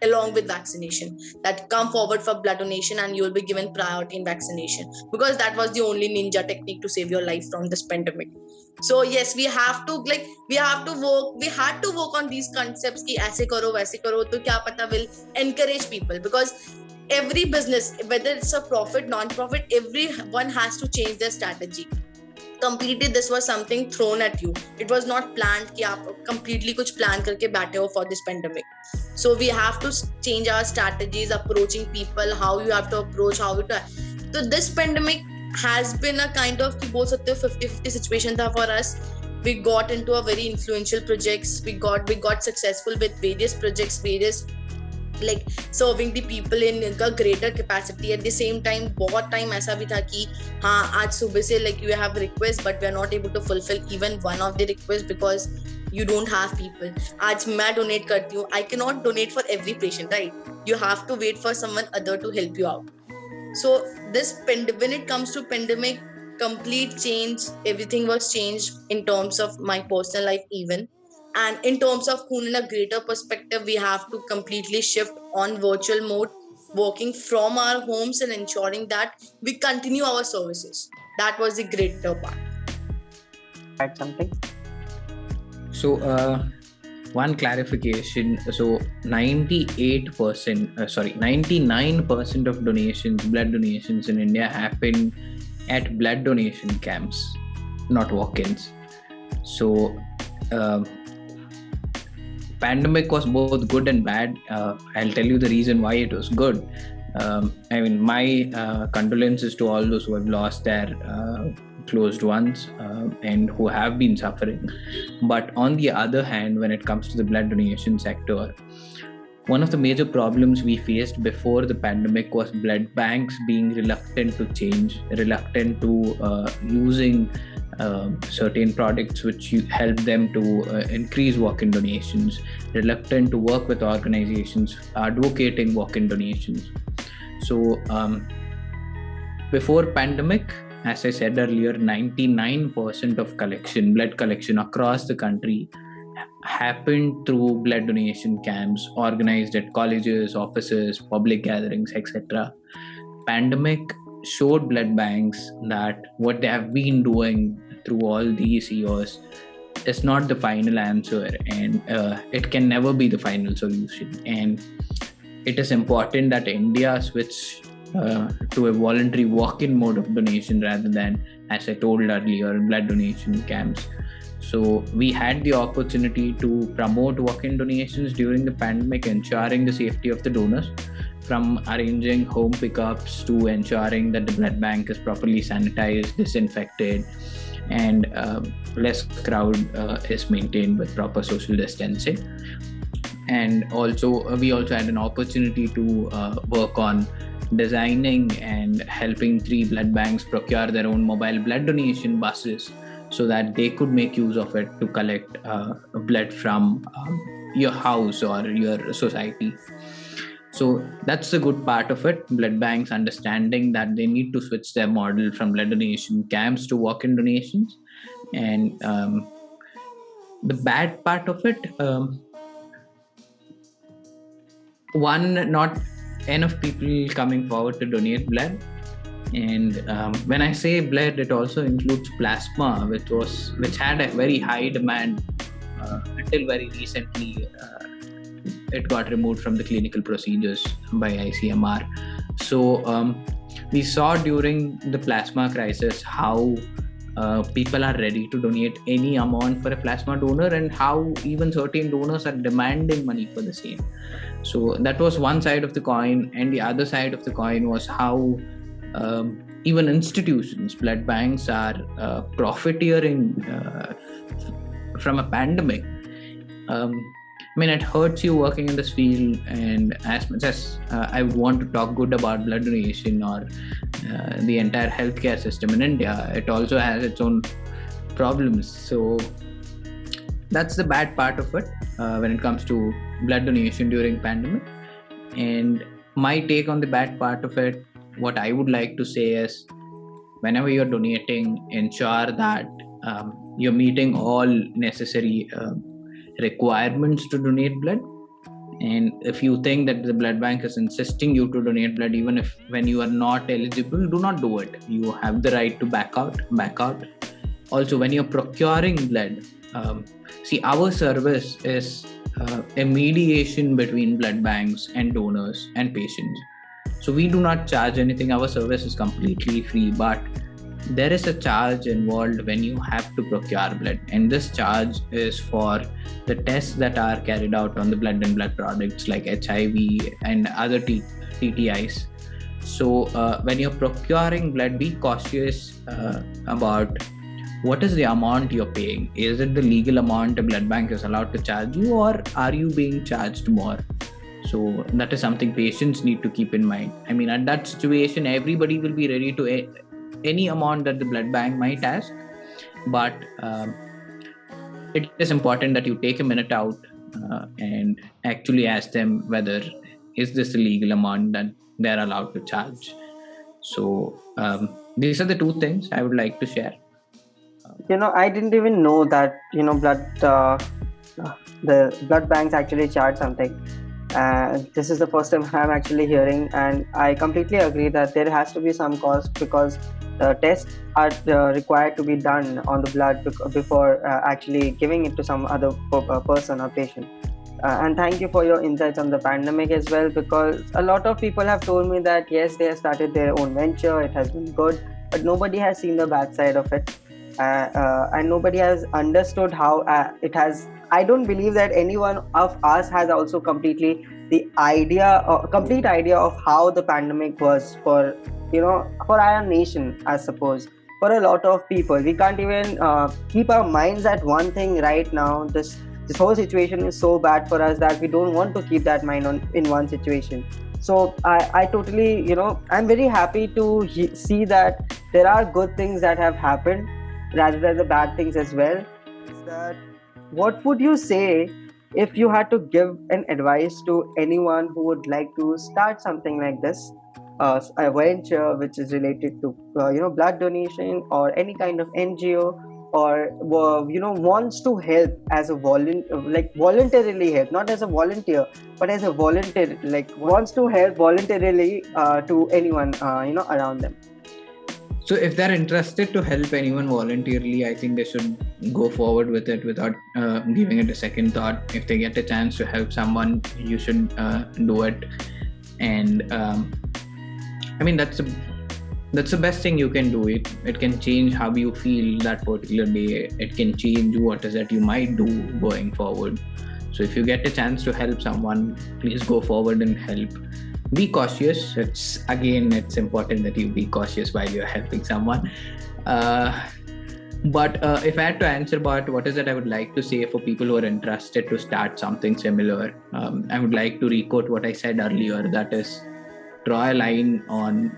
along with vaccination, that come forward for blood donation and you will be given priority in vaccination, because that was the only ninja technique to save your life from this pandemic. So yes, we had to work on these concepts ki aise karo waise karo, to kya pata will encourage people, because every business, whether it's a profit, non-profit, everyone has to change their strategy completely. This was something thrown at you. It was not planned कि आप completely कुछ plan करके बैठे हो for this pandemic. So we have to change our strategies, approaching people, how you have to approach, how to. So this pandemic has been a kind of कि बोल सकते हो 50-50 situation था for us. We got into a very influential projects. We got successful with various projects, like serving the people in a greater capacity. At the same time बहुत time ऐसा भी था कि हाँ आज सुबह से like you have requests but we are not able to fulfill even one of the requests because you don't have people. आज मैं donate करती हूँ, I cannot donate for every patient, right? You have to wait for someone other to help you out. So this when it comes to pandemic, complete change, everything was changed in terms of my personal life even. And in terms of Khoon in a greater perspective, we have to completely shift on virtual mode, working from our homes and ensuring that we continue our services. That was the greater part. Add something? So, one clarification. So, 99% of donations, blood donations in India happen at blood donation camps, not walk-ins. So, pandemic was both good and bad. I'll tell you the reason why it was good. I mean, my condolences to all those who have lost their closed ones and who have been suffering. But on the other hand, when it comes to the blood donation sector, one of the major problems we faced before the pandemic was blood banks being reluctant to change, reluctant to using certain products which help them to increase walk-in donations, reluctant to work with organizations advocating walk-in donations. So before pandemic, as I said earlier, 99% of blood collection across the country happened through blood donation camps organized at colleges, offices, public gatherings, etc. Pandemic showed blood banks that what they have been doing through all these years is not the final answer, and it can never be the final solution. And it is important that India switch to a voluntary walk-in mode of donation rather than, as I told earlier, blood donation camps. So we had the opportunity to promote walk-in donations during the pandemic, ensuring the safety of the donors, from arranging home pickups to ensuring that the blood bank is properly sanitized, disinfected, and less crowd is maintained with proper social distancing. And also we also had an opportunity to work on designing and helping 3 blood banks procure their own mobile blood donation buses so that they could make use of it to collect blood from your house or your society. So that's the good part of it. Blood banks understanding that they need to switch their model from blood donation camps to walk-in donations. And the bad part of it, one, not enough people coming forward to donate blood. And when I say blood, it also includes plasma, which had a very high demand until very recently. It got removed from the clinical procedures by ICMR. So we saw during the plasma crisis how people are ready to donate any amount for a plasma donor, and how even certain donors are demanding money for the same. So that was one side of the coin, and the other side of the coin was how even institutions, blood banks, are profiteering from a pandemic. I mean, it hurts you working in this field, and as much as I would want to talk good about blood donation or the entire healthcare system in India, it also has its own problems. So that's the bad part of it when it comes to blood donation during pandemic. And my take on the bad part of it, what I would like to say is, whenever you're donating, ensure that you're meeting all necessary requirements to donate blood. And if you think that the blood bank is insisting you to donate blood, even if when you are not eligible, do not do it. You have the right to back out. Also, when you're procuring blood, see, our service is a mediation between blood banks and donors and patients. So we do not charge anything. Our service is completely free, but there is a charge involved when you have to procure blood, and this charge is for the tests that are carried out on the blood and blood products like HIV and other TTIs. So when you're procuring blood, be cautious about what is the amount you're paying. Is it the legal amount a blood bank is allowed to charge you, or are you being charged more? So that is something patients need to keep in mind. I mean, at that situation, everybody will be ready to any amount that the blood bank might ask, but it is important that you take a minute out and actually ask them whether is this the legal amount that they're allowed to charge. So these are the two things I would like to share. I didn't even know that the blood banks actually charge something. This is the first time I'm actually hearing, and I completely agree that there has to be some cost, because tests are required to be done on the blood before actually giving it to some other person or patient. And thank you for your insights on the pandemic as well, because a lot of people have told me that yes, they have started their own venture, it has been good, but nobody has seen the bad side of it, and nobody has understood how it has. I don't believe that anyone of us has also complete idea of how the pandemic was for our nation. I suppose for a lot of people, we can't even keep our minds at one thing right now. This whole situation is so bad for us that we don't want to keep that mind in one situation. So I totally, I'm very happy to see that there are good things that have happened rather than the bad things as well. That what would you say if you had to give an advice to anyone who would like to start something like this, a venture which is related to blood donation or any kind of NGO, or wants to help as a voluntarily help, not as a volunteer, but as a volunteer, wants to help voluntarily to anyone around them? So if they're interested to help anyone voluntarily, I think they should go forward with it without giving it a second thought. If they get a chance to help someone, you should do it. And I mean, that's the best thing you can do. It can change how you feel that particular day. It can change what is that you might do going forward. So if you get a chance to help someone, please go forward and help. Be cautious. It's important that you be cautious while you're helping someone. But if I had to answer about what is it I would like to say for people who are interested to start something similar, I would like to re-quote what I said earlier. That is, draw a line on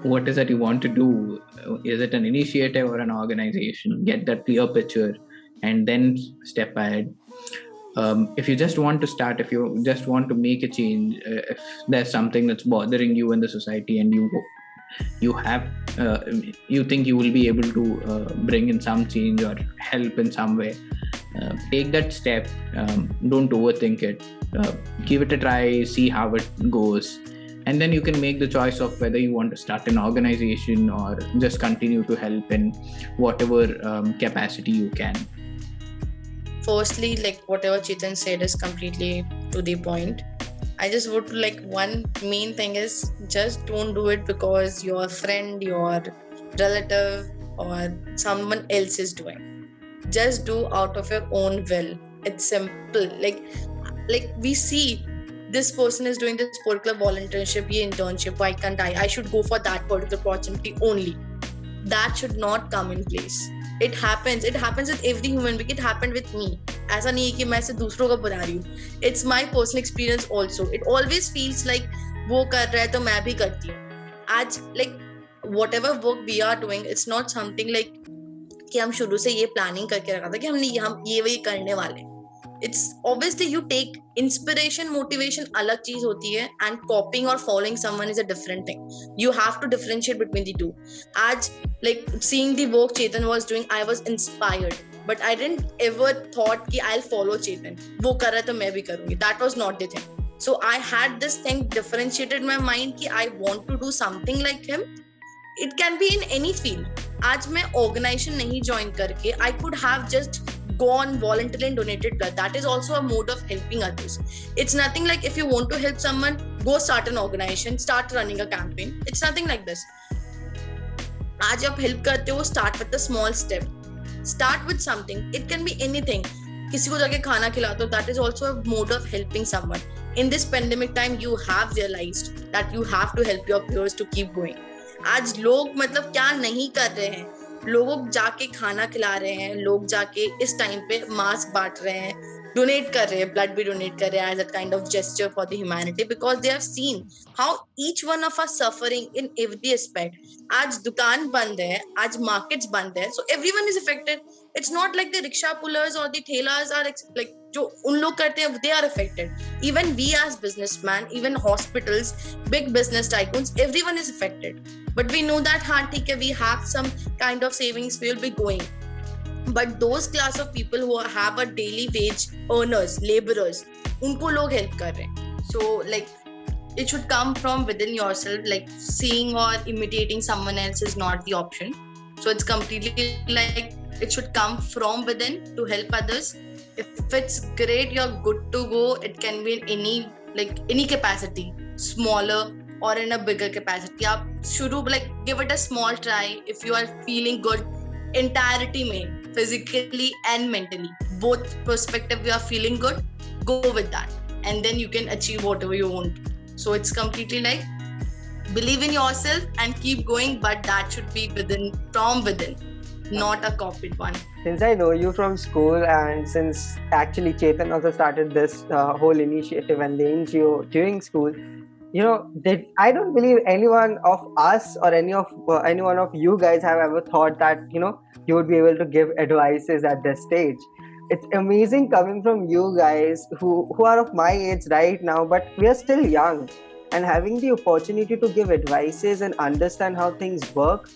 what is it you want to do. Is it an initiative or an organization? Get that clear picture and then step ahead. If you just want to start, if you just want to make a change, if there's something that's bothering you in the society and you think you will be able to bring in some change or help in some way, take that step. Don't overthink it. Give it a try, see how it goes, and then you can make the choice of whether you want to start an organization or just continue to help in whatever capacity you can. Firstly, whatever Chetan said is completely to the point. I just would one main thing is just don't do it because your friend, your relative or someone else is doing. Just do out of your own will. It's simple. Like we see this person is doing this particular volunteership, ye internship, why can't I should go for that particular opportunity only. That should not come in place. It happens with every human being. It happened with me. ऐसा नहीं है कि मैं इसे दूसरों का बता रही हूँ. It's my personal experience also. It always feels like वो कर रहा है तो मैं भी करती हूँ. आज like whatever work we are doing, it's not something like कि हम शुरू से ये प्लानिंग करके रखा था कि हम ये वही करने वाले हैं. It's obviously you take inspiration, motivation अलग चीज होती है, and copying or following someone is a different thing. You have to differentiate between the two. आज like seeing the work Chetan was doing, I was inspired, but I didn't ever thought कि I'll follow Chetan. वो कर रहा है तो मैं भी करूँगी. That was not the thing. So I had this thing differentiated my mind कि I want to do something like him. It can be in any field. आज मैं organization नहीं join करके I could have just gone voluntarily and donated blood. That is also a mode of helping others. It's nothing like if you want to help someone, go start an organization, start running a campaign. It's nothing like this. आज आप help करते हो, start with a small step. Start with something. It can be anything. किसी को जाके खाना खिलाते हो, that is also a mode of helping someone. In this pandemic time, you have realized that you have to help your peers to keep going. आज लोग मतलब क्या नहीं कर रहे हैं. लोग जाके खाना खिला रहे हैं, लोग जाके इस टाइम पे मास्क बांट रहे हैं, डोनेट कर रहे हैं, ब्लड भी डोनेट कर रहे हैं as a kind of gesture for the humanity, because they have seen how each one of us suffering in every aspect. आज दुकान बंद है, आज मार्केट्स बंद है, so everyone is affected. It's not like the rickshaw pullers और the ठेलास are like जो उन लोग करते हैं, they are affected. Even we as businessman, even hospitals, big business tycoons, everyone is affected. But we know that ठीक है, we have some kind of savings, we will be going. But those class of people who have a daily wage earners, laborers, उनको लोग help कर रहे हैं. So like it should come from within yourself. Like seeing or imitating someone else is not the option. So it's completely like it should come from within to help others. If it's great, you're good to go. It can be in any capacity, smaller or in a bigger capacity. आप शुरू like give it a small try. If you are feeling good entirety में, physically and mentally, both perspective you are feeling good, go with that and then you can achieve whatever you want. So it's completely like believe in yourself and keep going, but that should be from within, not a copied one. Since I know you from school, and since actually Chetan also started this whole initiative and the NGO during school, you know, I don't believe anyone of us or any one of you guys have ever thought that, you know, you would be able to give advices at this stage. It's amazing coming from you guys who are of my age right now, but we are still young, and having the opportunity to give advices and understand how things work.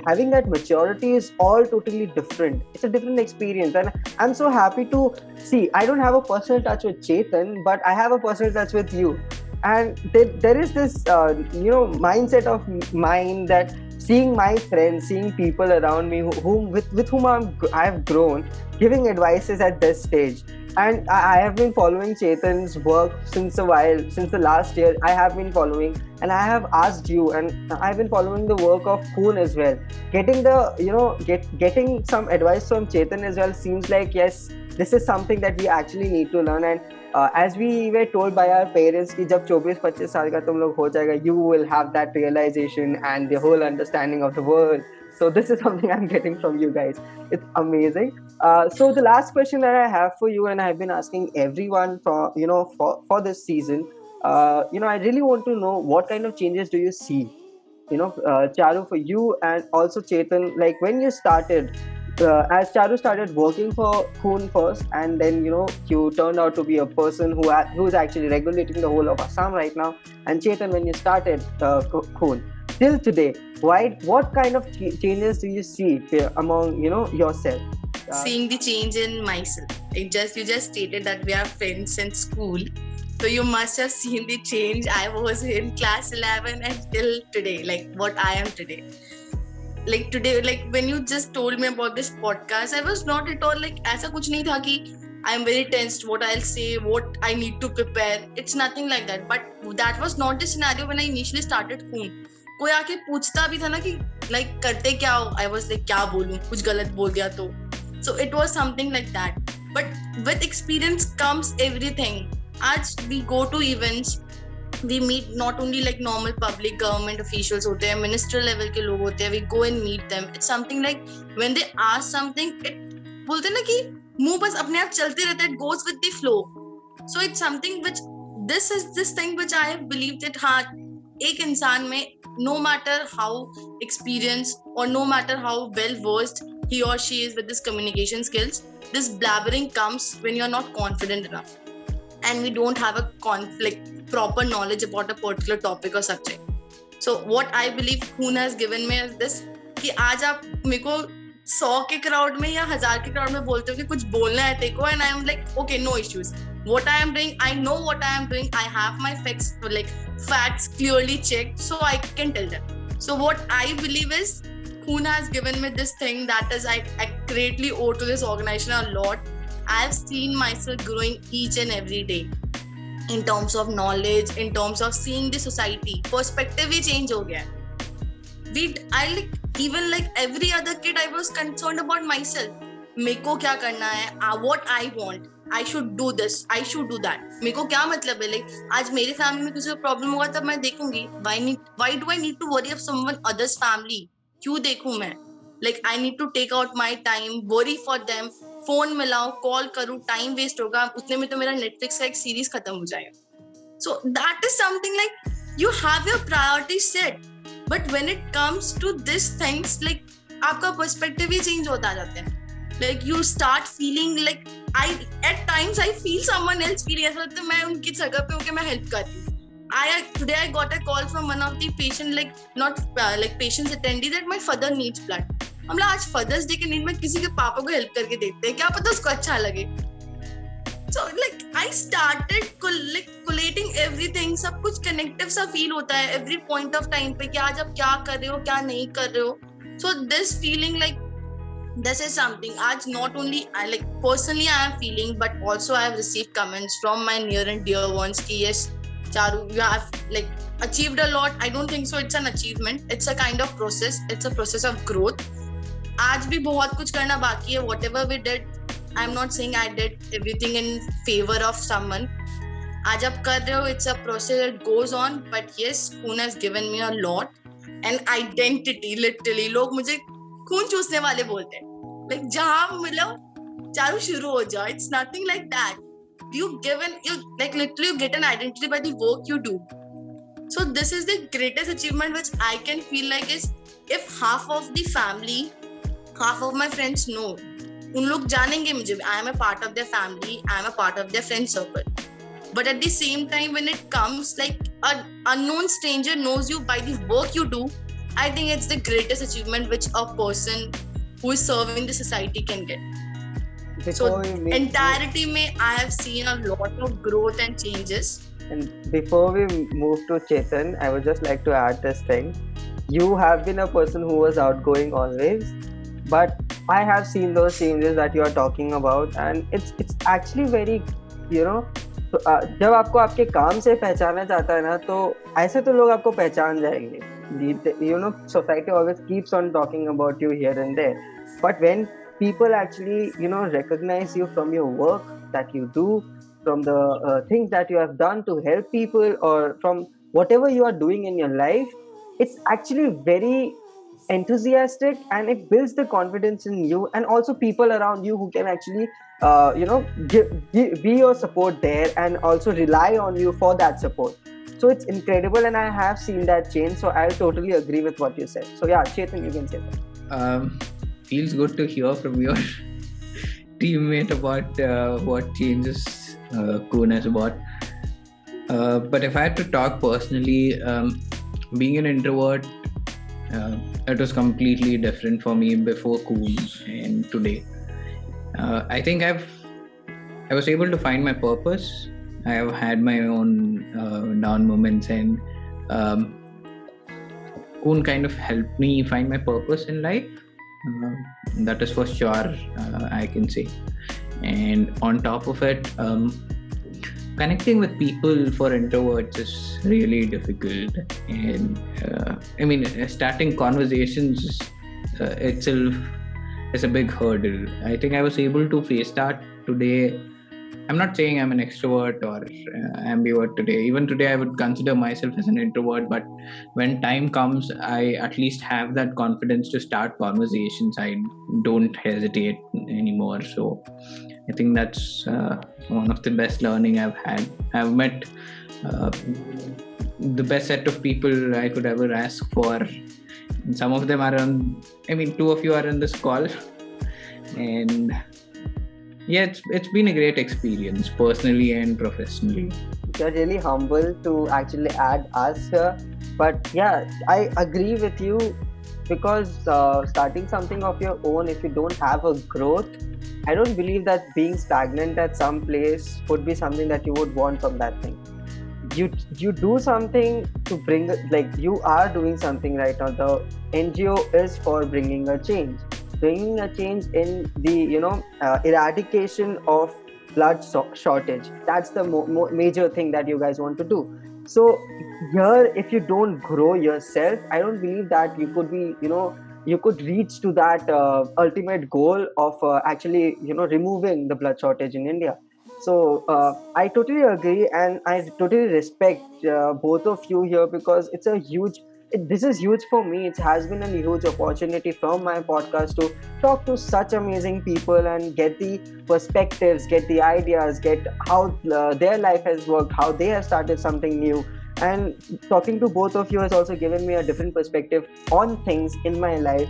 Having that maturity is all totally different. It's a different experience, and I'm so happy to see. I don't have a personal touch with Chetan, but I have a personal touch with you. And there is this mindset of mine that seeing my friends, seeing people around me with whom I have grown, giving advices at this stage. And I have been following Chetan's work since a while, since the last year. I have been following, and I have asked you, and I've been following the work of Khoon as well. Getting some advice from Chetan as well seems like, yes, this is something that we actually need to learn. And as we were told by our parents कि जब 24-25 साल का तुम लोग हो जाएगा, you will have that realization and the whole understanding of the world. So this is something I'm getting from you guys. It's amazing. So the last question that I have for you, and I've been asking everyone for this season, I really want to know what kind of changes do you see? Charu, for you, and also Chetan, like when you started, as Charu started working for Khoon first, and then you turned out to be a person who's actually regulating the whole of Assam right now. And Chetan, when you started Khoon till today, what kind of changes do you see among yourself? Seeing the change in myself. You just stated that we are friends since school, so you must have seen the change. I was in class 11 until today, like what I am today. Like today, like when you just told me about this podcast, I was not at all like ऐसा कुछ नहीं था कि I am very tensed, what I'll say, what I need to prepare. It's nothing like that. But that was not the scenario when I initially started Khoon. कोई आके पूछता भी था ना कि like करते क्या हो? I was like क्या बोलूं, कुछ गलत बोल दिया तो. So it was something like that. But with experience comes everything. आज we go to events, we meet not only like normal public government officials होते हैं, minister level के लोग होते हैं, we go and meet them. It's something like when they ask something, it बोलते हैं ना कि मुंह बस अपने आप चलते रहता है, it goes with the flow. So it's something which this thing which I have believed that हाँ एक इंसान में no matter how experienced or no matter how well versed he or she is with this communication skills, this blabbering comes when you are not confident enough and we don't have a proper knowledge about a particular topic or subject. So what I believe Khoon has given me is this कि आज आप मेरे को 100 के crowd में या 1000 के crowd में बोलते हो कि कुछ बोलना है तेरे को and I am like okay, no issues. What I am doing, I know what I am doing. I have my facts clearly checked, so I can tell them. So what I believe is Khoon has given me this thing that is I greatly owe to this organization a lot. I have seen myself growing each and every day in terms of knowledge, in terms of seeing the society. Perspective he change हो गया है. Even like every other kid, I was concerned about myself. मेरे को क्या करना है? What I want. I should do this. I should do that. मेरे को क्या मतलब है? Like आज मेरे family में किसी को problem होगा तब मैं देखूंगी. Why do I need to worry of someone other's family? क्यों देखूं मैं? Like I need to take out my time, worry for them. Phone मिलाओ, कॉल करूं, टाइम वेस्ट होगा, उतने में तो मेरा नेटफ्लिक्स का एक सीरीज खत्म हो जाएगा. So that is something like you have your priorities set, but when it comes to these things, like आपका perspective ही change होता जाता है. Like you start feeling like at times I feel someone else feeling. ऐसा लगता है मैं उनकी जगह पे होके मैं help कर रही हूँ. Today I got a call from one of the patient patient's attendee that my father needs blood. हमला आज फादर्स डे के नीड में किसी के पापा को हेल्प करके देखते हैं, क्या पता उसको अच्छा लगे. So like I started collating everything, सब कुछ connective सा feel होता है every point of time पे कि आज आप क्या कर रहे हो, क्या नहीं कर रहे हो. So this feeling like this is something आज not only I personally I am feeling, but also I have received comments from my near and dear ones कि yes Charu, you have achieved a lot. I don't think so it's an achievement, it's a kind of process, it's a process of growth. आज भी बहुत कुछ करना बाकी है. Whatever we did, I'm not saying I did everything in favor of someone. आज आप कर रहे हो, it's a process that goes on. But yes, Khoon has given me a lot. And identity, literally, लोग मुझे खून चूसने वाले बोलते हैं. Like जहाँ मिलो, चारू शुरू हो जाओ. It's nothing like that. You literally you get an identity by the work you do. So this is the greatest achievement which I can feel like is if half of the family, half of my friends know, उन लोग जानेंगे मुझे, I am a part of their family, I am a part of their friend circle. But at the same time, when it comes like an unknown stranger knows you by the work you do, I think it's the greatest achievement which a person who is serving the society can get. So entirety mein I have seen a lot of growth and changes. And before we move to Chetan, I would just like to add this thing. You have been a person who was outgoing always, but I have seen those changes that you are talking about, and it's actually very, जब आपको आपके काम से पहचाना जाता है ना, तो ऐसे तो लोग आपको पहचान जाएंगे. Society always keeps on talking about you here and there, but when people actually recognize you from your work that you do, from the things that you have done to help people, or from whatever you are doing in your life, it's actually very enthusiastic, and it builds the confidence in you, and also people around you who can actually be your support there and also rely on you for that support. So it's incredible, and I have seen that change. So I totally agree with what you said. So yeah, Chetan, you can say that. Feels good to hear from your teammate about what changes Khoon has brought. But if I had to talk personally, being an introvert, it was completely different for me before Khoon and today. I think I was able to find my purpose. I have had my own down moments, and Khoon kind of helped me find my purpose in life. That is for sure, I can say. And on top of it, connecting with people for introverts is really difficult, and starting conversations itself is a big hurdle. I think I was able to face that today. I'm not saying I'm an extrovert or ambivert today. Even today, I would consider myself as an introvert. But when time comes, I at least have that confidence to start conversations. I don't hesitate anymore. So I think that's one of the best learning I've had. I've met uh, the best set of people I could ever ask for. And some of them are on. Two of you are in this call, and yeah, it's been a great experience personally and professionally. You're really humble to actually add us here. But yeah, I agree with you because starting something of your own, if you don't have a growth, I don't believe that being stagnant at some place would be something that you would want from that thing. You do something to bring, like, you are doing something right now. The NGO is for bringing a change in the eradication of blood shortage. That's the major thing that you guys want to do. So here, if you don't grow yourself, I don't believe that you could be, you could reach to that ultimate goal of actually removing the blood shortage in India. So I totally agree, and I totally respect both of you here, because this is huge for me. It has been a huge opportunity from my podcast to talk to such amazing people and get the perspectives, get the ideas, get how their life has worked, how they have started something new. And talking to both of you has also given me a different perspective on things in my life,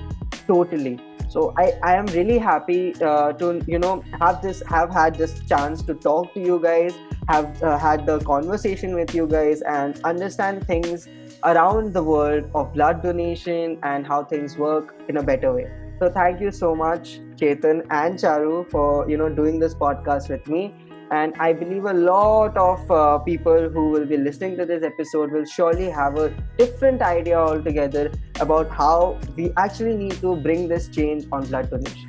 totally. So I am really happy to have had this chance to talk to you guys, have had the conversation with you guys, and understand things around the world of blood donation and how things work in a better way. So thank you so much, Chetan and Charu, for doing this podcast with me. And I believe a lot of people who will be listening to this episode will surely have a different idea altogether about how we actually need to bring this change on blood donation.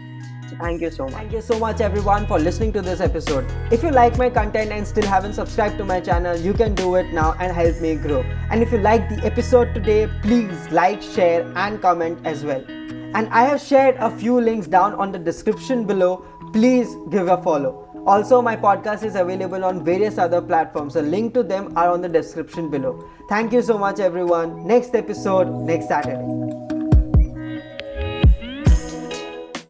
So thank you so much. Thank you so much, everyone, for listening to this episode. If you like my content and still haven't subscribed to my channel, you can do it now and help me grow. And if you like the episode today, please like, share, and comment as well. And I have shared a few links down on the description below. Please give a follow. Also, my podcast is available on various other platforms. The link to them are on the description below. Thank you so much, everyone. Next episode, next Saturday.